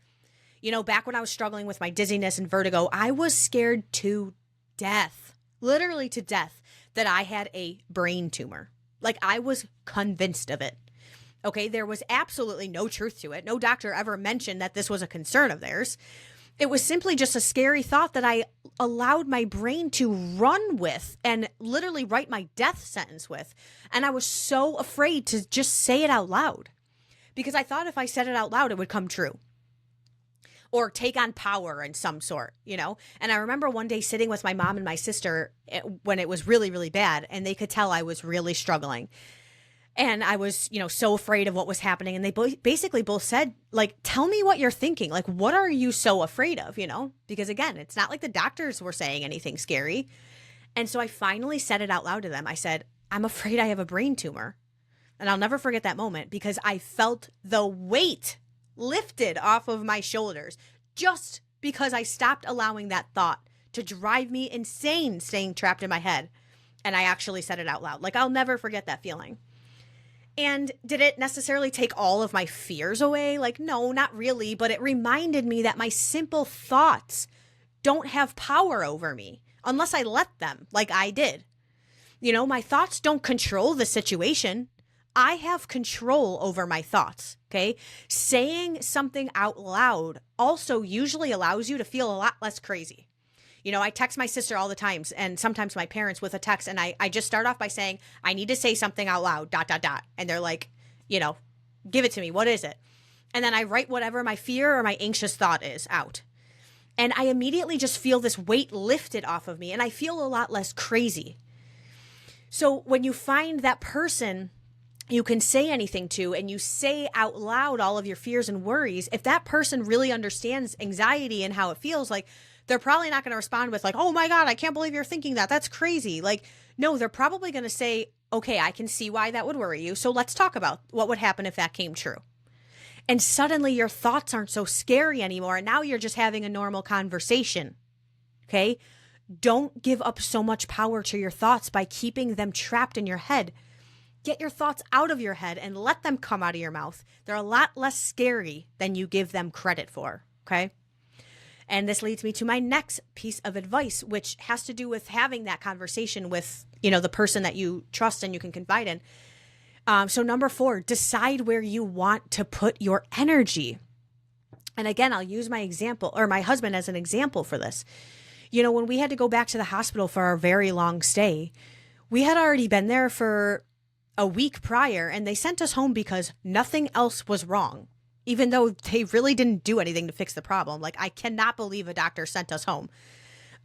Speaker 1: Back when I was struggling with my dizziness and vertigo, I was scared to death, literally to death, that I had a brain tumor. Like, I was convinced of it. Okay, there was absolutely no truth to it. No doctor ever mentioned that this was a concern of theirs. It was simply just a scary thought that I allowed my brain to run with and literally write my death sentence with. And I was so afraid to just say it out loud because I thought if I said it out loud, it would come true or take on power in some sort, And I remember one day sitting with my mom and my sister when it was really, really bad, and they could tell I was really struggling. And I was, so afraid of what was happening. And they basically both said, like, tell me what you're thinking. Like, what are you so afraid of, Because again, it's not like the doctors were saying anything scary. And so I finally said it out loud to them. I said, I'm afraid I have a brain tumor. And I'll never forget that moment because I felt the weight lifted off of my shoulders just because I stopped allowing that thought to drive me insane, staying trapped in my head. And I actually said it out loud. Like, I'll never forget that feeling. And did it necessarily take all of my fears away? Like, no, not really. But it reminded me that my simple thoughts don't have power over me unless I let them, like I did. My thoughts don't control the situation. I have control over my thoughts, okay? Saying something out loud also usually allows you to feel a lot less crazy. I text my sister all the times and sometimes my parents with a text, and I just start off by saying, I need to say something out loud, ... And they're like, give it to me. What is it? And then I write whatever my fear or my anxious thought is out. And I immediately just feel this weight lifted off of me and I feel a lot less crazy. So when you find that person you can say anything to and you say out loud all of your fears and worries, if that person really understands anxiety and how it feels, like, they're probably not going to respond with like, oh my God, I can't believe you're thinking that. That's crazy. Like, no, they're probably going to say, okay, I can see why that would worry you. So let's talk about what would happen if that came true. And suddenly your thoughts aren't so scary anymore. And now you're just having a normal conversation. Okay. Don't give up so much power to your thoughts by keeping them trapped in your head. Get your thoughts out of your head and let them come out of your mouth. They're a lot less scary than you give them credit for, okay? And this leads me to my next piece of advice, which has to do with having that conversation with, the person that you trust and you can confide in. So number 4, decide where you want to put your energy. And again, I'll use my example or my husband as an example for this. When we had to go back to the hospital for our very long stay, we had already been there for a week prior, and they sent us home because nothing else was wrong, even though they really didn't do anything to fix the problem. Like, I cannot believe a doctor sent us home.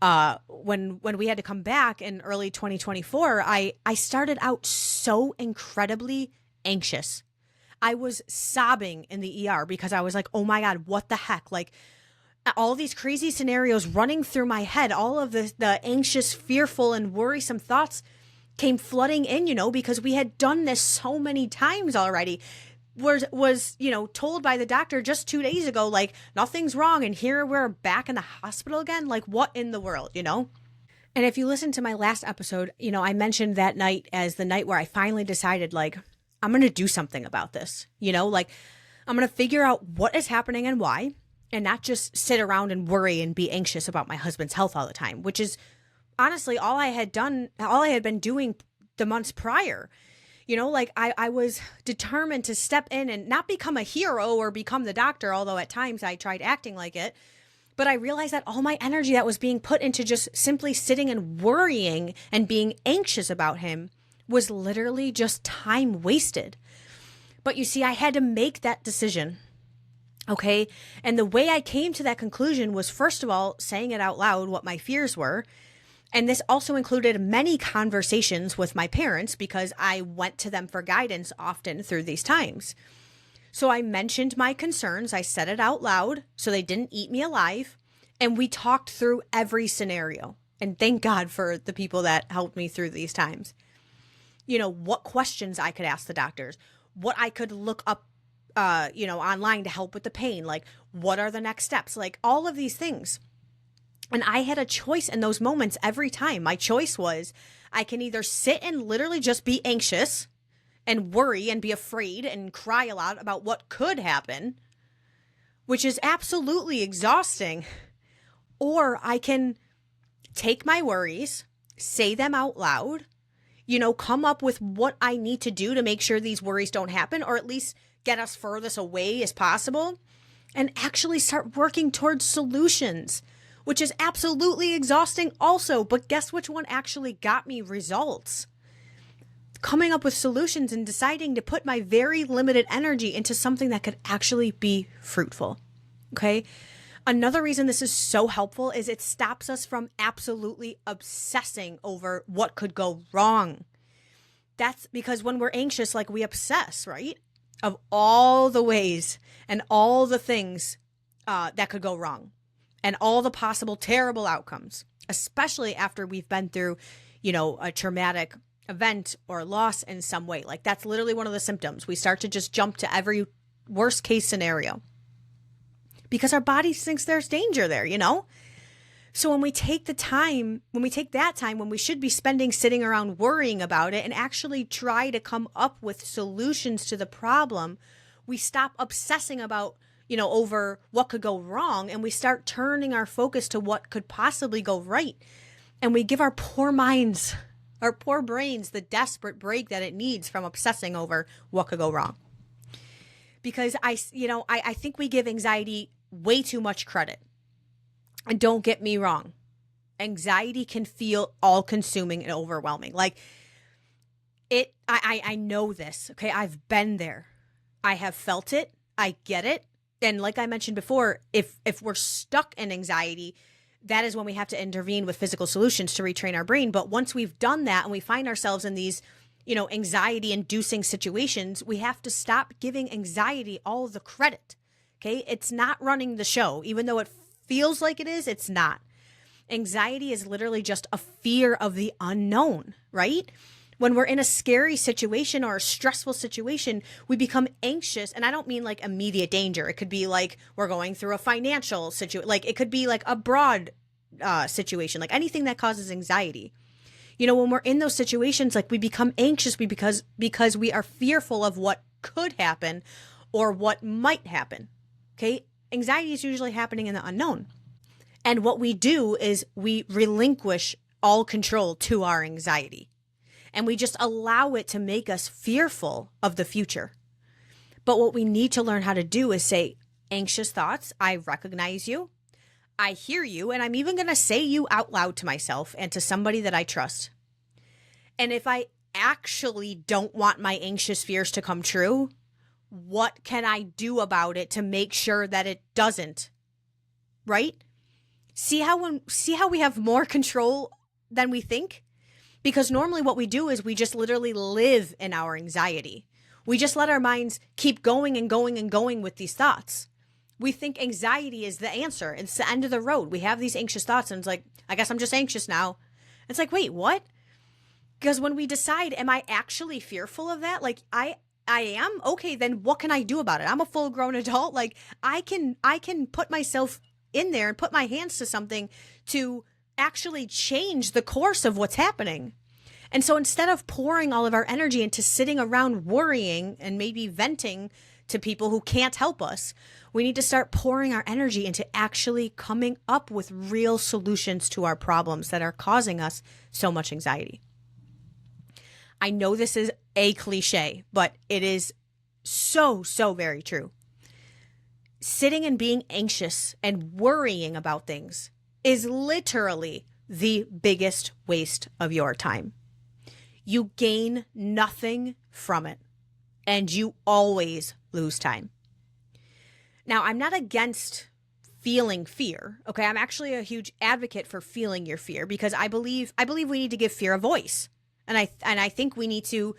Speaker 1: When we had to come back in early 2024, I started out so incredibly anxious. I was sobbing in the ER because I was like, oh my God, what the heck? Like, all these crazy scenarios running through my head, all of the anxious, fearful, and worrisome thoughts came flooding in, because we had done this so many times already. Was told by the doctor just 2 days ago, like, nothing's wrong, and here we're back in the hospital again. Like, what in the world, And if you listen to my last episode, I mentioned that night as the night where I finally decided, like, I'm going to do something about this, like, I'm going to figure out what is happening and why, and not just sit around and worry and be anxious about my husband's health all the time, which is honestly all I had been doing the months prior. I was determined to step in and not become a hero or become the doctor, although at times I tried acting like it. But I realized that all my energy that was being put into just simply sitting and worrying and being anxious about him was literally just time wasted. But you see, I had to make that decision. Okay. And the way I came to that conclusion was, first of all, saying it out loud, what my fears were. And this also included many conversations with my parents because I went to them for guidance often through these times. So I mentioned my concerns. I said it out loud so they didn't eat me alive. And we talked through every scenario. And thank God for the people that helped me through these times. What questions I could ask the doctors, what I could look up online to help with the pain, like what are the next steps, like all of these things. And I had a choice in those moments every time. My choice was I can either sit and literally just be anxious and worry and be afraid and cry a lot about what could happen, which is absolutely exhausting, or I can take my worries, say them out loud, come up with what I need to do to make sure these worries don't happen, or at least get us furthest away as possible, and actually start working towards solutions, which is absolutely exhausting also. But guess which one actually got me results? Coming up with solutions and deciding to put my very limited energy into something that could actually be fruitful. Okay. Another reason this is so helpful is it stops us from absolutely obsessing over what could go wrong. That's because when we're anxious, like, we obsess, right? Of all the ways and all the things that could go wrong and all the possible terrible outcomes, especially after we've been through, a traumatic event or loss in some way. Like, that's literally one of the symptoms. We start to just jump to every worst case scenario because our body thinks there's danger there, So when we take that time when we should be spending sitting around worrying about it and actually try to come up with solutions to the problem, we stop obsessing about, over what could go wrong, and we start turning our focus to what could possibly go right. And we give our poor minds, our poor brains, the desperate break that it needs from obsessing over what could go wrong. Because I think we give anxiety way too much credit. And don't get me wrong, anxiety can feel all-consuming and overwhelming. Like, I know this, okay? I've been there. I have felt it. I get it. And like I mentioned before, if we're stuck in anxiety, that is when we have to intervene with physical solutions to retrain our brain. But once we've done that and we find ourselves in these, anxiety-inducing situations, we have to stop giving anxiety all the credit, okay? It's not running the show. Even though it feels like it is, it's not. Anxiety is literally just a fear of the unknown, right? When we're in a scary situation or a stressful situation, we become anxious. And I don't mean like immediate danger. It could be like we're going through a financial situation. Like, it could be like a broad situation, like anything that causes anxiety. When we're in those situations, like we become anxious because we are fearful of what could happen or what might happen. Okay? Anxiety is usually happening in the unknown. And what we do is we relinquish all control to our anxiety. And we just allow it to make us fearful of the future. But what we need to learn how to do is say, anxious thoughts, I recognize you. I hear you. And I'm even going to say you out loud to myself and to somebody that I trust. And if I actually don't want my anxious fears to come true, what can I do about it to make sure that it doesn't? Right? See how we have more control than we think? Because normally what we do is we just literally live in our anxiety. We just let our minds keep going and going and going with these thoughts. We think anxiety is the answer. It's the end of the road. We have these anxious thoughts and it's like, I guess I'm just anxious now. It's like, wait, what? Because when we decide, am I actually fearful of that? Like I am? Okay, then what can I do about it? I'm a full grown adult. Like I can put myself in there and put my hands to something to actually change the course of what's happening. And so instead of pouring all of our energy into sitting around worrying and maybe venting to people who can't help us, we need to start pouring our energy into actually coming up with real solutions to our problems that are causing us so much anxiety. I know this is a cliche, but it is so, so very true. Sitting and being anxious and worrying about things is literally the biggest waste of your time. You gain nothing from it, and you always lose time. Now, I'm not against feeling fear, okay? I'm actually a huge advocate for feeling your fear because I believe we need to give fear a voice. And I think we need to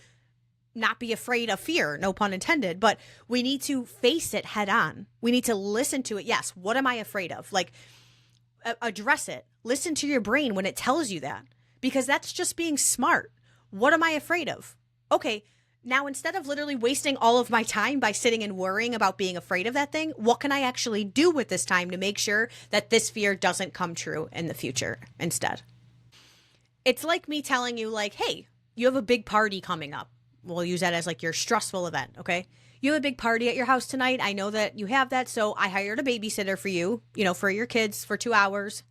Speaker 1: not be afraid of fear, no pun intended, but we need to face it head on. We need to listen to it. Yes, what am I afraid of? Like, address it. Listen to your brain when it tells you that, because that's just being smart. What am I afraid of? Okay, now instead of literally wasting all of my time by sitting and worrying about being afraid of that thing, what can I actually do with this time to make sure that this fear doesn't come true in the future instead? It's like me telling you, like, hey, you have a big party coming up. We'll use that as like your stressful event, okay? You have a big party at your house tonight. I know that you have that, so I hired a babysitter for you, for your kids for 2 hours.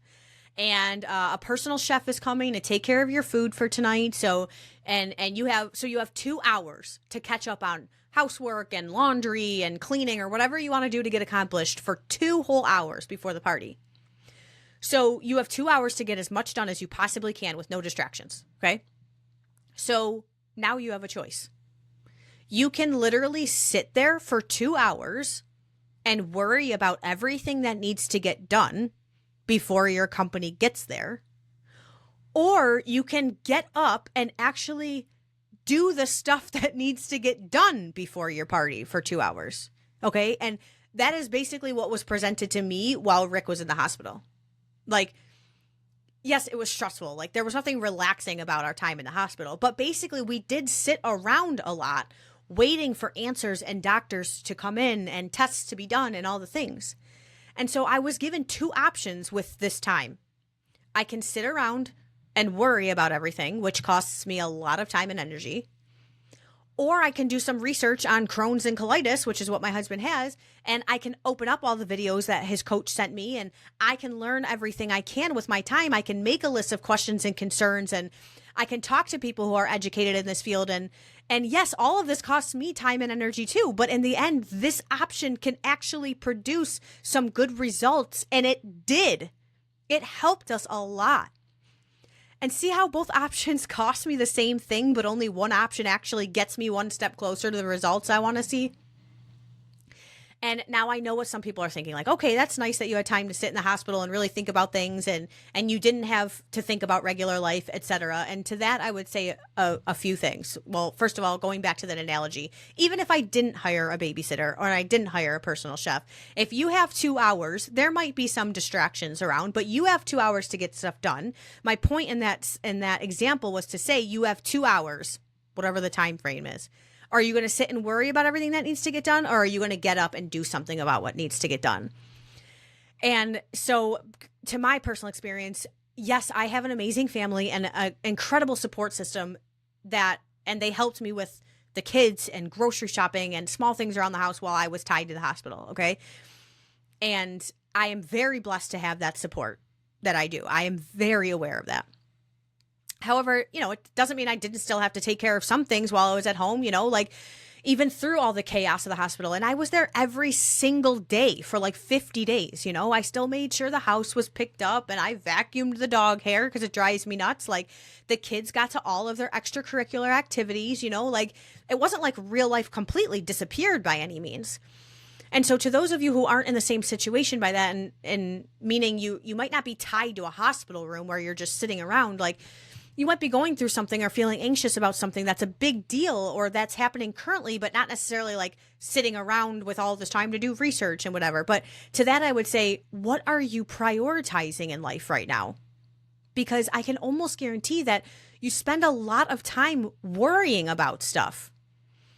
Speaker 1: And a personal chef is coming to take care of your food for tonight. So you have 2 hours to catch up on housework and laundry and cleaning or whatever you want to do to get accomplished for 2 whole hours before the party. So you have 2 hours to get as much done as you possibly can with no distractions. Okay. So now you have a choice. You can literally sit there for 2 hours and worry about everything that needs to get done before your company gets there. Or you can get up and actually do the stuff that needs to get done before your party for 2 hours. Okay. And that is basically what was presented to me while Rick was in the hospital. Like, yes, it was stressful. Like, there was nothing relaxing about our time in the hospital. But basically, we did sit around a lot waiting for answers and doctors to come in and tests to be done and all the things. And so I was given 2 options with this time. I can sit around and worry about everything, which costs me a lot of time and energy. Or I can do some research on Crohn's and colitis, which is what my husband has, and I can open up all the videos that his coach sent me, and I can learn everything I can with my time. I can make a list of questions and concerns, and I can talk to people who are educated in this field. And yes, all of this costs me time and energy too. But in the end, this option can actually produce some good results. And it did. It helped us a lot. And see how both options cost me the same thing, but only one option actually gets me one step closer to the results I want to see. And now I know what some people are thinking, like, okay, that's nice that you had time to sit in the hospital and really think about things and you didn't have to think about regular life, etc. And to that, I would say a few things. Well, first of all, going back to that analogy, even if I didn't hire a babysitter or I didn't hire a personal chef, if you have 2 hours, there might be some distractions around, but you have 2 hours to get stuff done. My point in that example was to say you have 2 hours, whatever the time frame is. Are you going to sit and worry about everything that needs to get done? Or are you going to get up and do something about what needs to get done? And so to my personal experience, yes, I have an amazing family and an incredible support system and they helped me with the kids and grocery shopping and small things around the house while I was tied to the hospital. Okay. And I am very blessed to have that support that I do. I am very aware of that. However, it doesn't mean I didn't still have to take care of some things while I was at home, like even through all the chaos of the hospital. And I was there every single day for like 50 days. I still made sure the house was picked up and I vacuumed the dog hair because it drives me nuts. Like the kids got to all of their extracurricular activities, like it wasn't like real life completely disappeared by any means. And so to those of you who aren't in the same situation by that, and meaning you might not be tied to a hospital room where you're just sitting around, like you might be going through something or feeling anxious about something that's a big deal or that's happening currently, but not necessarily like sitting around with all this time to do research and whatever. But to that, I would say, what are you prioritizing in life right now? Because I can almost guarantee that you spend a lot of time worrying about stuff.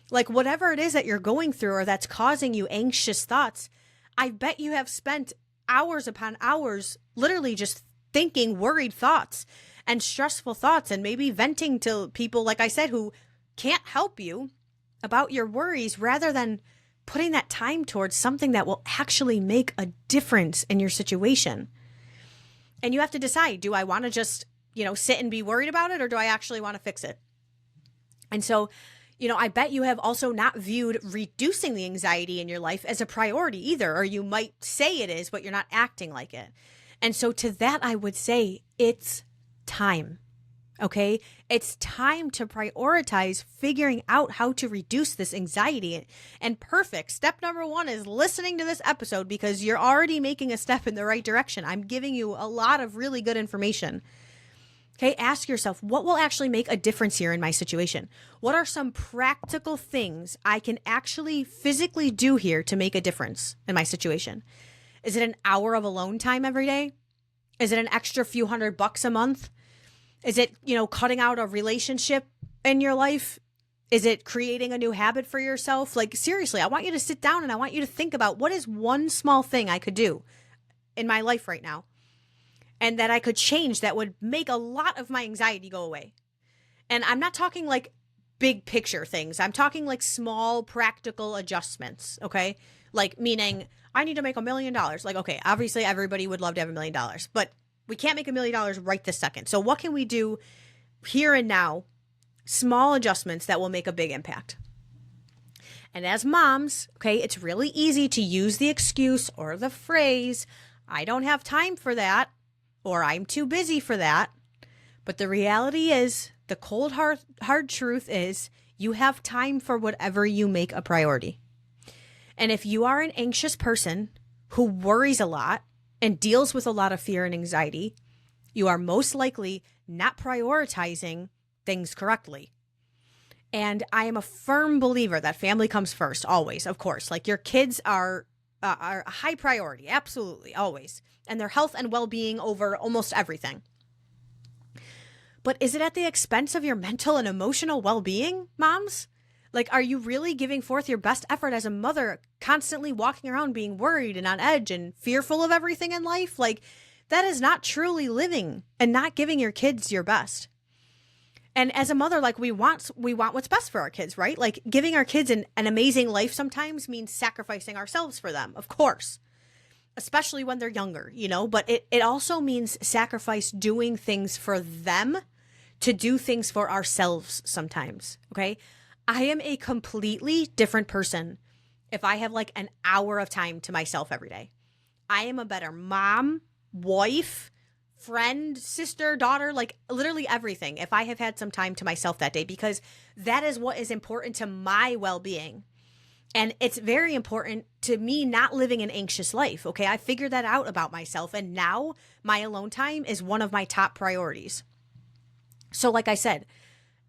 Speaker 1: Like whatever it is that you're going through or that's causing you anxious thoughts, I bet you have spent hours upon hours literally just thinking worried thoughts and stressful thoughts and maybe venting to people, like I said, who can't help you about your worries rather than putting that time towards something that will actually make a difference in your situation. And you have to decide, do I want to just, sit and be worried about it or do I actually want to fix it? And so, I bet you have also not viewed reducing the anxiety in your life as a priority either, or you might say it is, but you're not acting like it. And so to that, I would say it's time. Okay. It's time to prioritize figuring out how to reduce this anxiety. And perfect. Step number 1 is listening to this episode because you're already making a step in the right direction. I'm giving you a lot of really good information. Okay. Ask yourself, what will actually make a difference here in my situation? What are some practical things I can actually physically do here to make a difference in my situation? Is it an hour of alone time every day? Is it an extra few $100 a month? Is it, cutting out a relationship in your life? Is it creating a new habit for yourself? Like, seriously, I want you to sit down and I want you to think about what is one small thing I could do in my life right now and that I could change that would make a lot of my anxiety go away. And I'm not talking like big picture things. I'm talking like small practical adjustments. Okay. Like meaning I need to make $1 million. Like, okay, obviously everybody would love to have $1 million, but we can't make $1 million right this second. So what can we do here and now? Small adjustments that will make a big impact. And as moms, okay, it's really easy to use the excuse or the phrase, I don't have time for that, or I'm too busy for that. But the reality is, the cold hard truth is, you have time for whatever you make a priority. And if you are an anxious person who worries a lot and deals with a lot of fear and anxiety, you are most likely not prioritizing things correctly. And I am a firm believer that family comes first, always, of course. Like your kids are a high priority, absolutely, always. And their health and well-being over almost everything. But is it at the expense of your mental and emotional well-being, moms? Like, are you really giving forth your best effort as a mother, constantly walking around being worried and on edge and fearful of everything in life? Like, that is not truly living and not giving your kids your best. And as a mother, like we want what's best for our kids, right? Like giving our kids an amazing life sometimes means sacrificing ourselves for them, of course, especially when they're younger, but it also means sacrifice doing things for them to do things for ourselves sometimes. Okay. I am a completely different person if I have like an hour of time to myself every day. I am a better mom, wife, friend, sister, daughter, like literally everything if I have had some time to myself that day, because that is what is important to my well-being. And it's very important to me not living an anxious life. Okay. I figured that out about myself. And now my alone time is one of my top priorities. So like I said,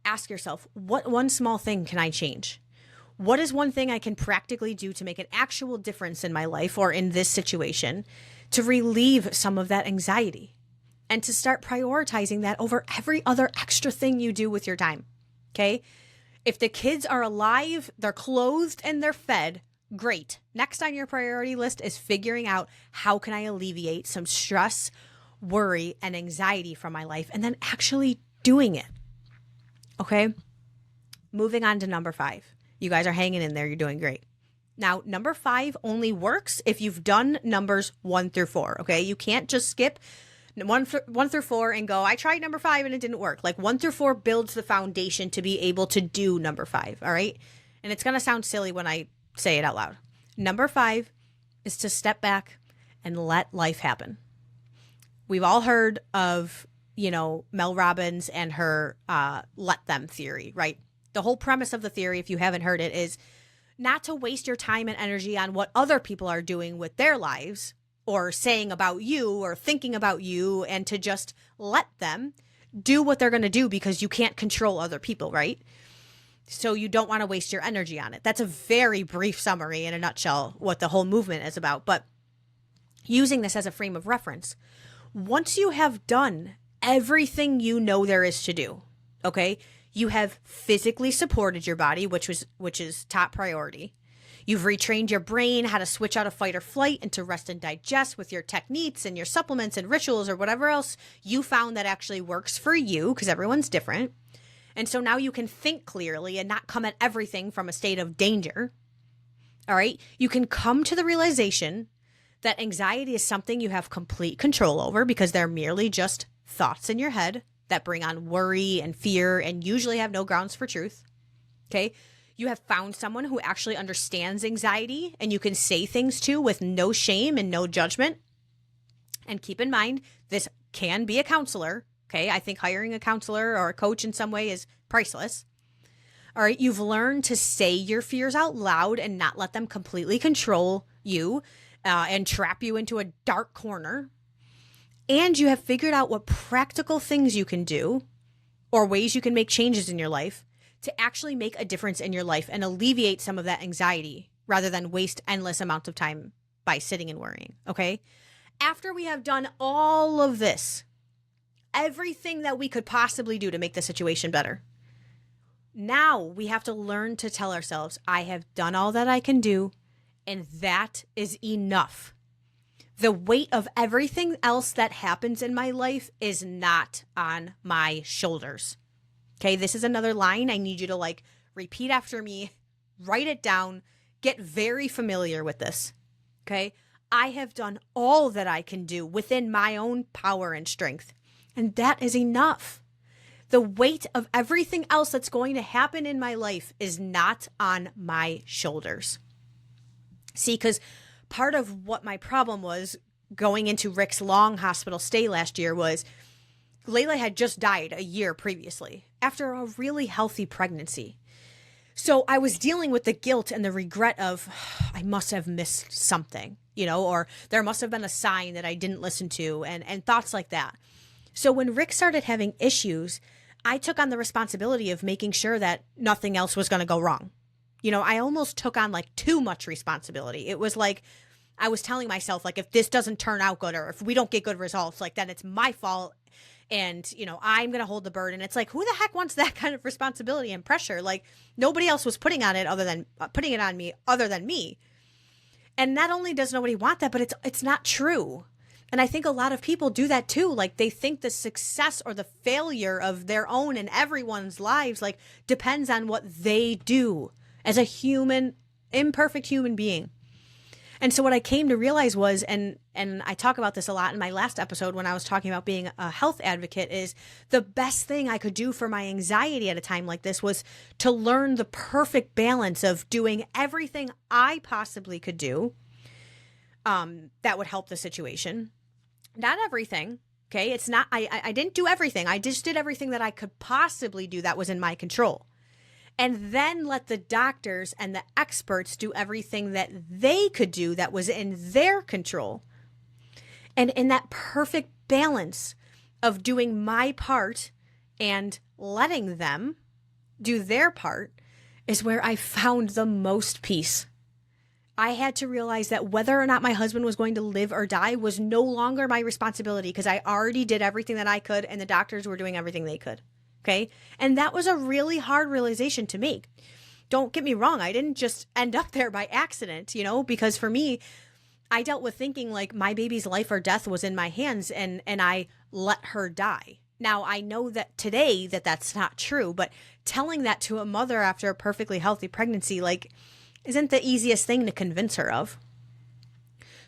Speaker 1: ask yourself, what one small thing can I change? What is one thing I can practically do to make an actual difference in my life or in this situation to relieve some of that anxiety and to start prioritizing that over every other extra thing you do with your time? Okay. If the kids are alive, they're clothed and they're fed, great. Next on your priority list is figuring out how can I alleviate some stress worry and anxiety from my life and then actually doing it. Okay? Moving on to number 5. You guys are hanging in there. You're doing great. Now, number 5 only works if you've done numbers 1 through 4. Okay? You can't just skip 1 through 4 and go, I tried number 5 and it didn't work. Like 1 through 4 builds the foundation to be able to do number 5. All right? And it's going to sound silly when I say it out loud. Number 5 is to step back and let life happen. We've all heard of, Mel Robbins and her let them theory, right? The whole premise of the theory, if you haven't heard it, is not to waste your time and energy on what other people are doing with their lives or saying about you or thinking about you, and to just let them do what they're going to do because you can't control other people, right? So you don't want to waste your energy on it. That's a very brief summary in a nutshell what the whole movement is about. But using this as a frame of reference, once you have done everything you know there is to do, okay, you have physically supported your body, which is top priority. You've retrained your brain how to switch out of fight or flight into rest and digest with your techniques and your supplements and rituals or whatever else you found that actually works for you, because everyone's different. And so now you can think clearly and not come at everything from a state of danger. All right. You can come to the realization that anxiety is something you have complete control over because they're merely just thoughts in your head that bring on worry and fear and usually have no grounds for truth. Okay. You have found someone who actually understands anxiety and you can say things to with no shame and no judgment. And keep in mind, this can be a counselor. Okay. I think hiring a counselor or a coach in some way is priceless. All right. You've learned to say your fears out loud and not let them completely control you and trap you into a dark corner. And you have figured out what practical things you can do or ways you can make changes in your life to actually make a difference in your life and alleviate some of that anxiety rather than waste endless amounts of time by sitting and worrying. Okay. After we have done all of this, everything that we could possibly do to make the situation better, now we have to learn to tell ourselves, I have done all that I can do, and that is enough. The weight of everything else that happens in my life is not on my shoulders. Okay, this is another line I need you to repeat after me, write it down, get very familiar with this. Okay, I have done all that I can do within my own power and strength, and that is enough. The weight of everything else that's going to happen in my life is not on my shoulders. See, because part of what my problem was going into Rick's long hospital stay last year was Layla had just died a year previously after a really healthy pregnancy. So I was dealing with the guilt and the regret of I must have missed something, or there must have been a sign that I didn't listen to and thoughts like that. So when Rick started having issues, I took on the responsibility of making sure that nothing else was going to go wrong. I almost took on too much responsibility. It was like I was telling myself, if this doesn't turn out good or if we don't get good results, then it's my fault. And, I'm going to hold the burden. It's who the heck wants that kind of responsibility and pressure? Nobody else was putting it on me other than me. And not only does nobody want that, but it's not true. And I think a lot of people do that too. They think the success or the failure of their own and everyone's lives, depends on what they do as a human, imperfect human being. And so what I came to realize was, and I talk about this a lot in my last episode when I was talking about being a health advocate, is the best thing I could do for my anxiety at a time like this was to learn the perfect balance of doing everything I possibly could do that would help the situation. Not everything. Okay. It's not, I didn't do everything. I just did everything that I could possibly do that was in my control. And then let the doctors and the experts do everything that they could do that was in their control. And in that perfect balance of doing my part and letting them do their part is where I found the most peace. I had to realize that whether or not my husband was going to live or die was no longer my responsibility because I already did everything that I could and the doctors were doing everything they could. Okay. And that was a really hard realization to make. Don't get me wrong. I didn't just end up there by accident, because for me, I dealt with thinking like my baby's life or death was in my hands, and I let her die. Now, I know that today that that's not true, but telling that to a mother after a perfectly healthy pregnancy, like, isn't the easiest thing to convince her of.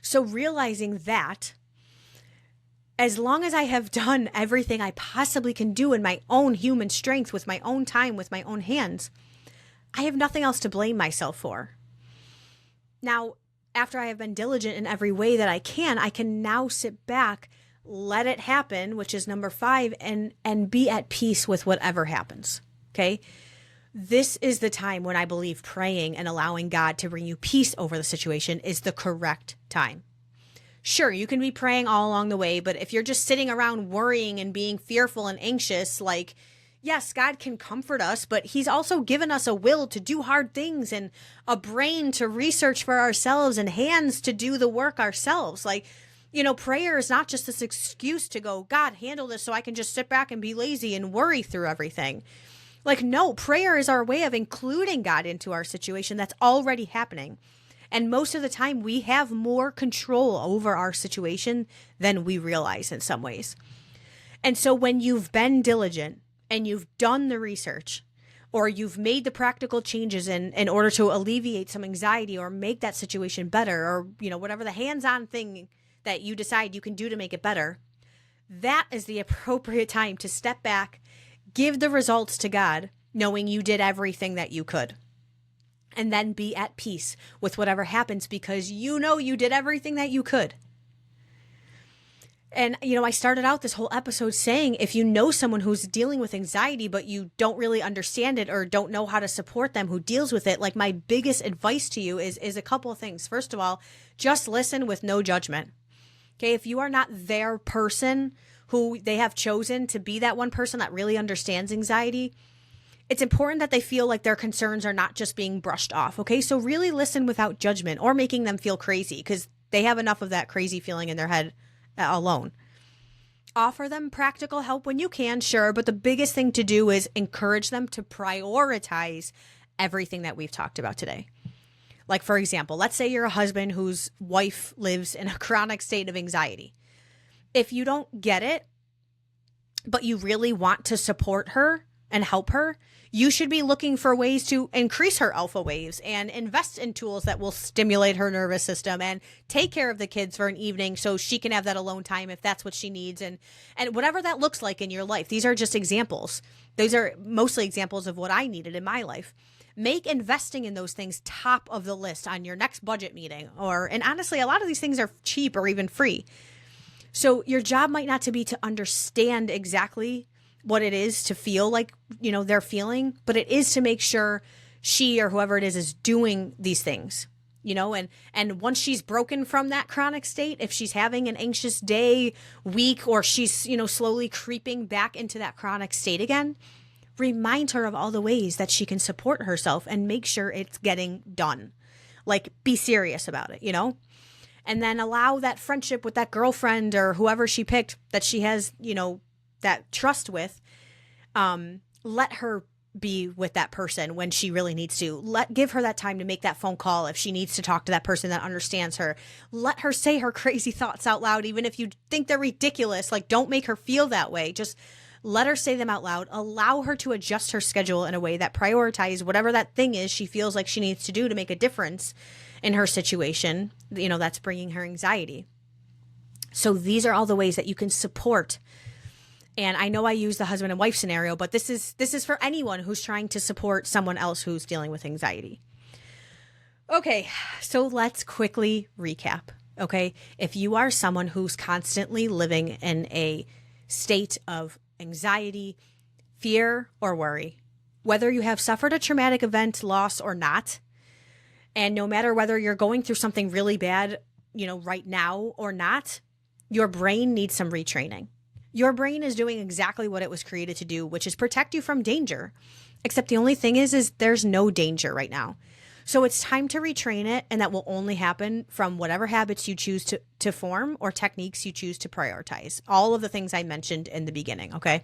Speaker 1: So realizing that as long as I have done everything I possibly can do in my own human strength, with my own time, with my own hands, I have nothing else to blame myself for. Now, after I have been diligent in every way that I can now sit back, let it happen, which is number 5, and be at peace with whatever happens. Okay? This is the time when I believe praying and allowing God to bring you peace over the situation is the correct time. Sure, you can be praying all along the way, but if you're just sitting around worrying and being fearful and anxious, like, yes, God can comfort us, but he's also given us a will to do hard things and a brain to research for ourselves and hands to do the work ourselves. Like, prayer is not just this excuse to go, God, handle this so I can just sit back and be lazy and worry through everything. Like, no, prayer is our way of including God into our situation that's already happening. And most of the time, we have more control over our situation than we realize in some ways. And so when you've been diligent and you've done the research, or you've made the practical changes in order to alleviate some anxiety or make that situation better, or, whatever the hands-on thing that you decide you can do to make it better, that is the appropriate time to step back, give the results to God, knowing you did everything that you could. And then be at peace with whatever happens because you did everything that you could. And, I started out this whole episode saying, if you know someone who's dealing with anxiety, but you don't really understand it or don't know how to support them who deals with it, like my biggest advice to you is a couple of things. First of all, just listen with no judgment. Okay. If you are not their person who they have chosen to be that one person that really understands anxiety, it's important that they feel like their concerns are not just being brushed off. Okay. So really listen without judgment or making them feel crazy because they have enough of that crazy feeling in their head alone. Offer them practical help when you can, sure. But the biggest thing to do is encourage them to prioritize everything that we've talked about today. Like, for example, let's say you're a husband whose wife lives in a chronic state of anxiety. If you don't get it, but you really want to support her and help her, you should be looking for ways to increase her alpha waves and invest in tools that will stimulate her nervous system and take care of the kids for an evening so she can have that alone time if that's what she needs, and whatever that looks like in your life. These are just examples. Those are mostly examples of what I needed in my life. Make investing in those things top of the list on your next budget meeting, and honestly, a lot of these things are cheap or even free. So your job might not to be to understand exactly what it is to feel like, they're feeling, but it is to make sure she or whoever it is doing these things, and once she's broken from that chronic state, if she's having an anxious day, week, or she's, slowly creeping back into that chronic state again, remind her of all the ways that she can support herself and make sure it's getting done. Like, be serious about it, and then allow that friendship with that girlfriend or whoever she picked that she has, that trust with, let her be with that person when she really needs to. Give her that time to make that phone call if she needs to talk to that person that understands her. Let her say her crazy thoughts out loud, even if you think they're ridiculous. Like, don't make her feel that way. Just let her say them out loud. Allow her to adjust her schedule in a way that prioritizes whatever that thing is she feels like she needs to do to make a difference in her situation, that's bringing her anxiety. So these are all the ways that you can support. And I know I use the husband and wife scenario, but this is for anyone who's trying to support someone else who's dealing with anxiety. Okay, so let's quickly recap. Okay, if you are someone who's constantly living in a state of anxiety, fear, or worry, whether you have suffered a traumatic event, loss, or not, and no matter whether you're going through something really bad, right now or not, your brain needs some retraining. Your brain is doing exactly what it was created to do, which is protect you from danger. Except the only thing is there's no danger right now. So it's time to retrain it, and that will only happen from whatever habits you choose to form or techniques you choose to prioritize. All of the things I mentioned in the beginning, okay?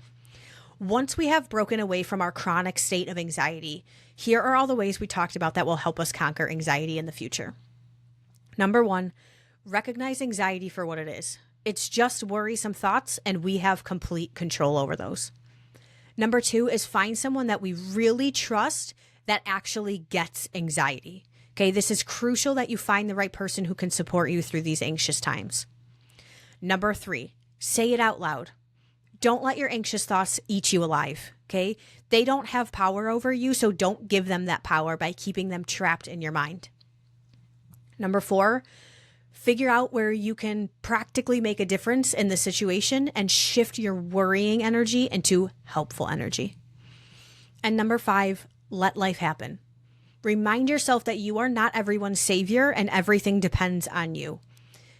Speaker 1: Once we have broken away from our chronic state of anxiety, here are all the ways we talked about that will help us conquer anxiety in the future. Number 1, Recognize anxiety for what it is. It's just worrisome thoughts, and we have complete control over those. Number 2 is find someone that we really trust that actually gets anxiety. Okay, this is crucial that you find the right person who can support you through these anxious times. Number 3, say it out loud. Don't let your anxious thoughts eat you alive, okay? They don't have power over you, so don't give them that power by keeping them trapped in your mind. Number 4, figure out where you can practically make a difference in the situation and shift your worrying energy into helpful energy. And number 5, let life happen. Remind yourself that you are not everyone's savior and everything depends on you,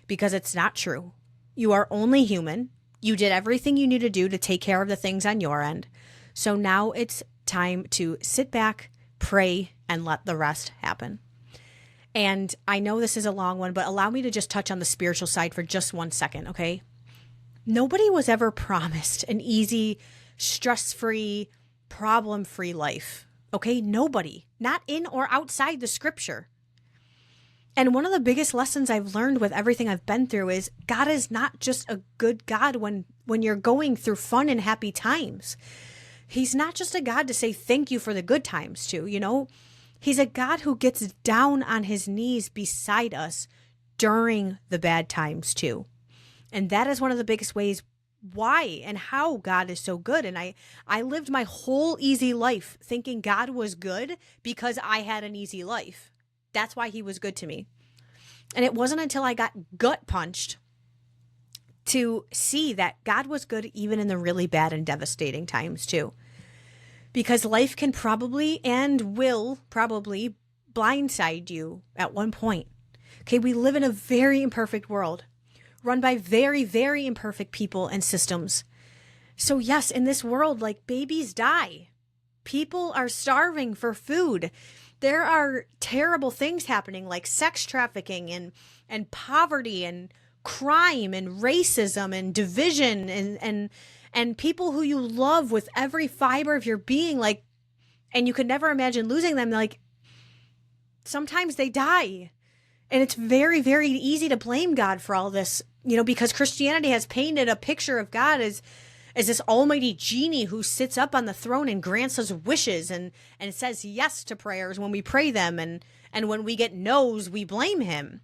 Speaker 1: because it's not true. You are only human. You did everything you need to do to take care of the things on your end. So now it's time to sit back, pray, and let the rest happen. And I know this is a long one, but allow me to just touch on the spiritual side for just 1 second, okay? Nobody was ever promised an easy, stress-free, problem-free life, okay? Nobody, not in or outside the scripture. And one of the biggest lessons I've learned with everything I've been through is God is not just a good God when you're going through fun and happy times. He's not just a God to say thank you for the good times too, you know? He's a God who gets down on his knees beside us during the bad times too. And that is one of the biggest ways why and how God is so good. And I lived my whole easy life thinking God was good because I had an easy life. That's why he was good to me. And it wasn't until I got gut punched to see that God was good even in the really bad and devastating times too. Because life can probably and will probably blindside you at one point. Okay, we live in a very imperfect world, run by very, very imperfect people and systems. So yes, in this world, like babies die. People are starving for food. There are terrible things happening like sex trafficking and poverty and crime and racism and division and people who you love with every fiber of your being, like, and you could never imagine losing them. Like, sometimes they die. And it's very, very easy to blame God for all this, you know, because Christianity has painted a picture of God as this almighty genie who sits up on the throne and grants us wishes and says yes to prayers when we pray them. And when we get no's, we blame him.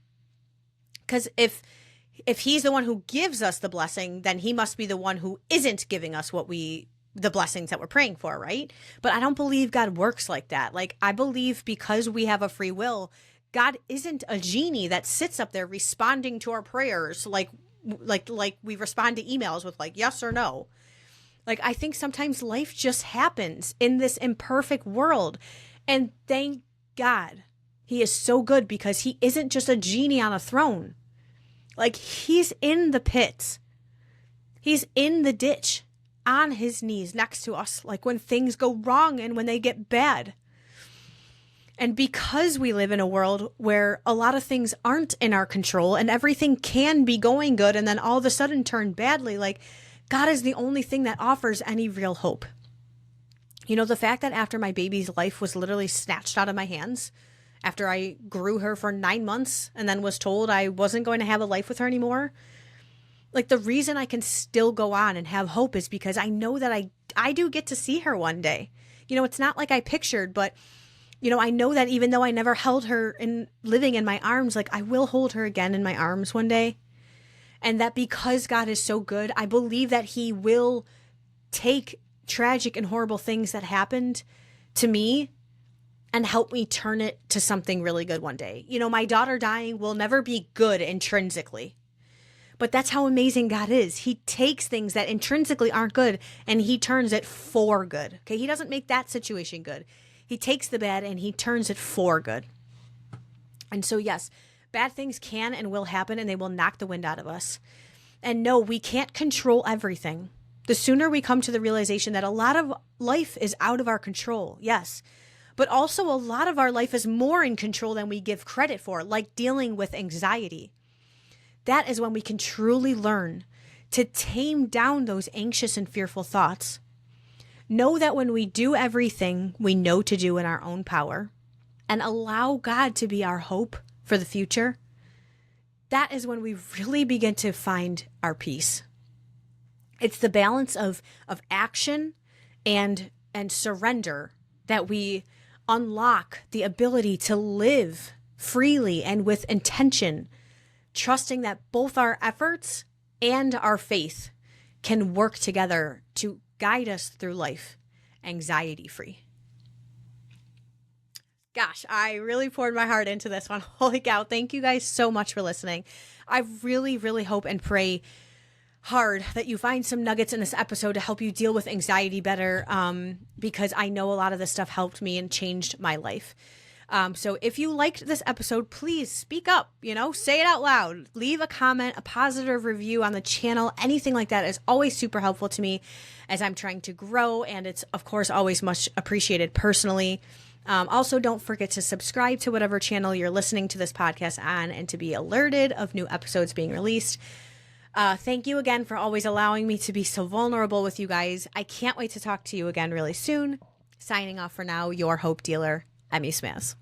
Speaker 1: Because if he's the one who gives us the blessing, then he must be the one who isn't giving us the blessings that we're praying for, right? But I don't believe God works like that. Like, I believe because we have a free will, God isn't a genie that sits up there responding to our prayers like we respond to emails with like yes or no. Like, I think sometimes life just happens in this imperfect world. And thank God he is so good because he isn't just a genie on a throne. Like, he's in the pit. He's in the ditch on his knees next to us, like when things go wrong and when they get bad. And because we live in a world where a lot of things aren't in our control and everything can be going good and then all of a sudden turn badly, like, God is the only thing that offers any real hope. You know, the fact that after my baby's life was literally snatched out of my hands, after I grew her for 9 months and then was told I wasn't going to have a life with her anymore, like, the reason I can still go on and have hope is because I know that I do get to see her one day. You know, it's not like I pictured, but, you know, I know that even though I never held her living in my arms, like, I will hold her again in my arms one day. And that because God is so good, I believe that he will take tragic and horrible things that happened to me and help me turn it to something really good one day. You know, my daughter dying will never be good intrinsically, but that's how amazing God is. He takes things that intrinsically aren't good and he turns it for good. Okay, he doesn't make that situation good. He takes the bad and he turns it for good. And so, yes, bad things can and will happen and they will knock the wind out of us. And no, we can't control everything. The sooner we come to the realization that a lot of life is out of our control, yes, but also a lot of our life is more in control than we give credit for, like dealing with anxiety. That is when we can truly learn to tame down those anxious and fearful thoughts. Know that when we do everything we know to do in our own power and allow God to be our hope for the future, that is when we really begin to find our peace. It's the balance of action and surrender that we unlock the ability to live freely and with intention, trusting that both our efforts and our faith can work together to guide us through life anxiety-free. Gosh, I really poured my heart into this one. Holy cow. Thank you guys so much for listening. I really, really hope and pray hard that you find some nuggets in this episode to help you deal with anxiety better, because I know a lot of this stuff helped me and changed my life. So if you liked this episode, please speak up, say it out loud, leave a comment, a positive review on the channel. Anything like that is always super helpful to me as I'm trying to grow. And it's, of course, always much appreciated personally. Also, don't forget to subscribe to whatever channel you're listening to this podcast on and to be alerted of new episodes being released. Thank you again for always allowing me to be so vulnerable with you guys. I can't wait to talk to you again really soon. Signing off for now, your hope dealer, Emmy Smith.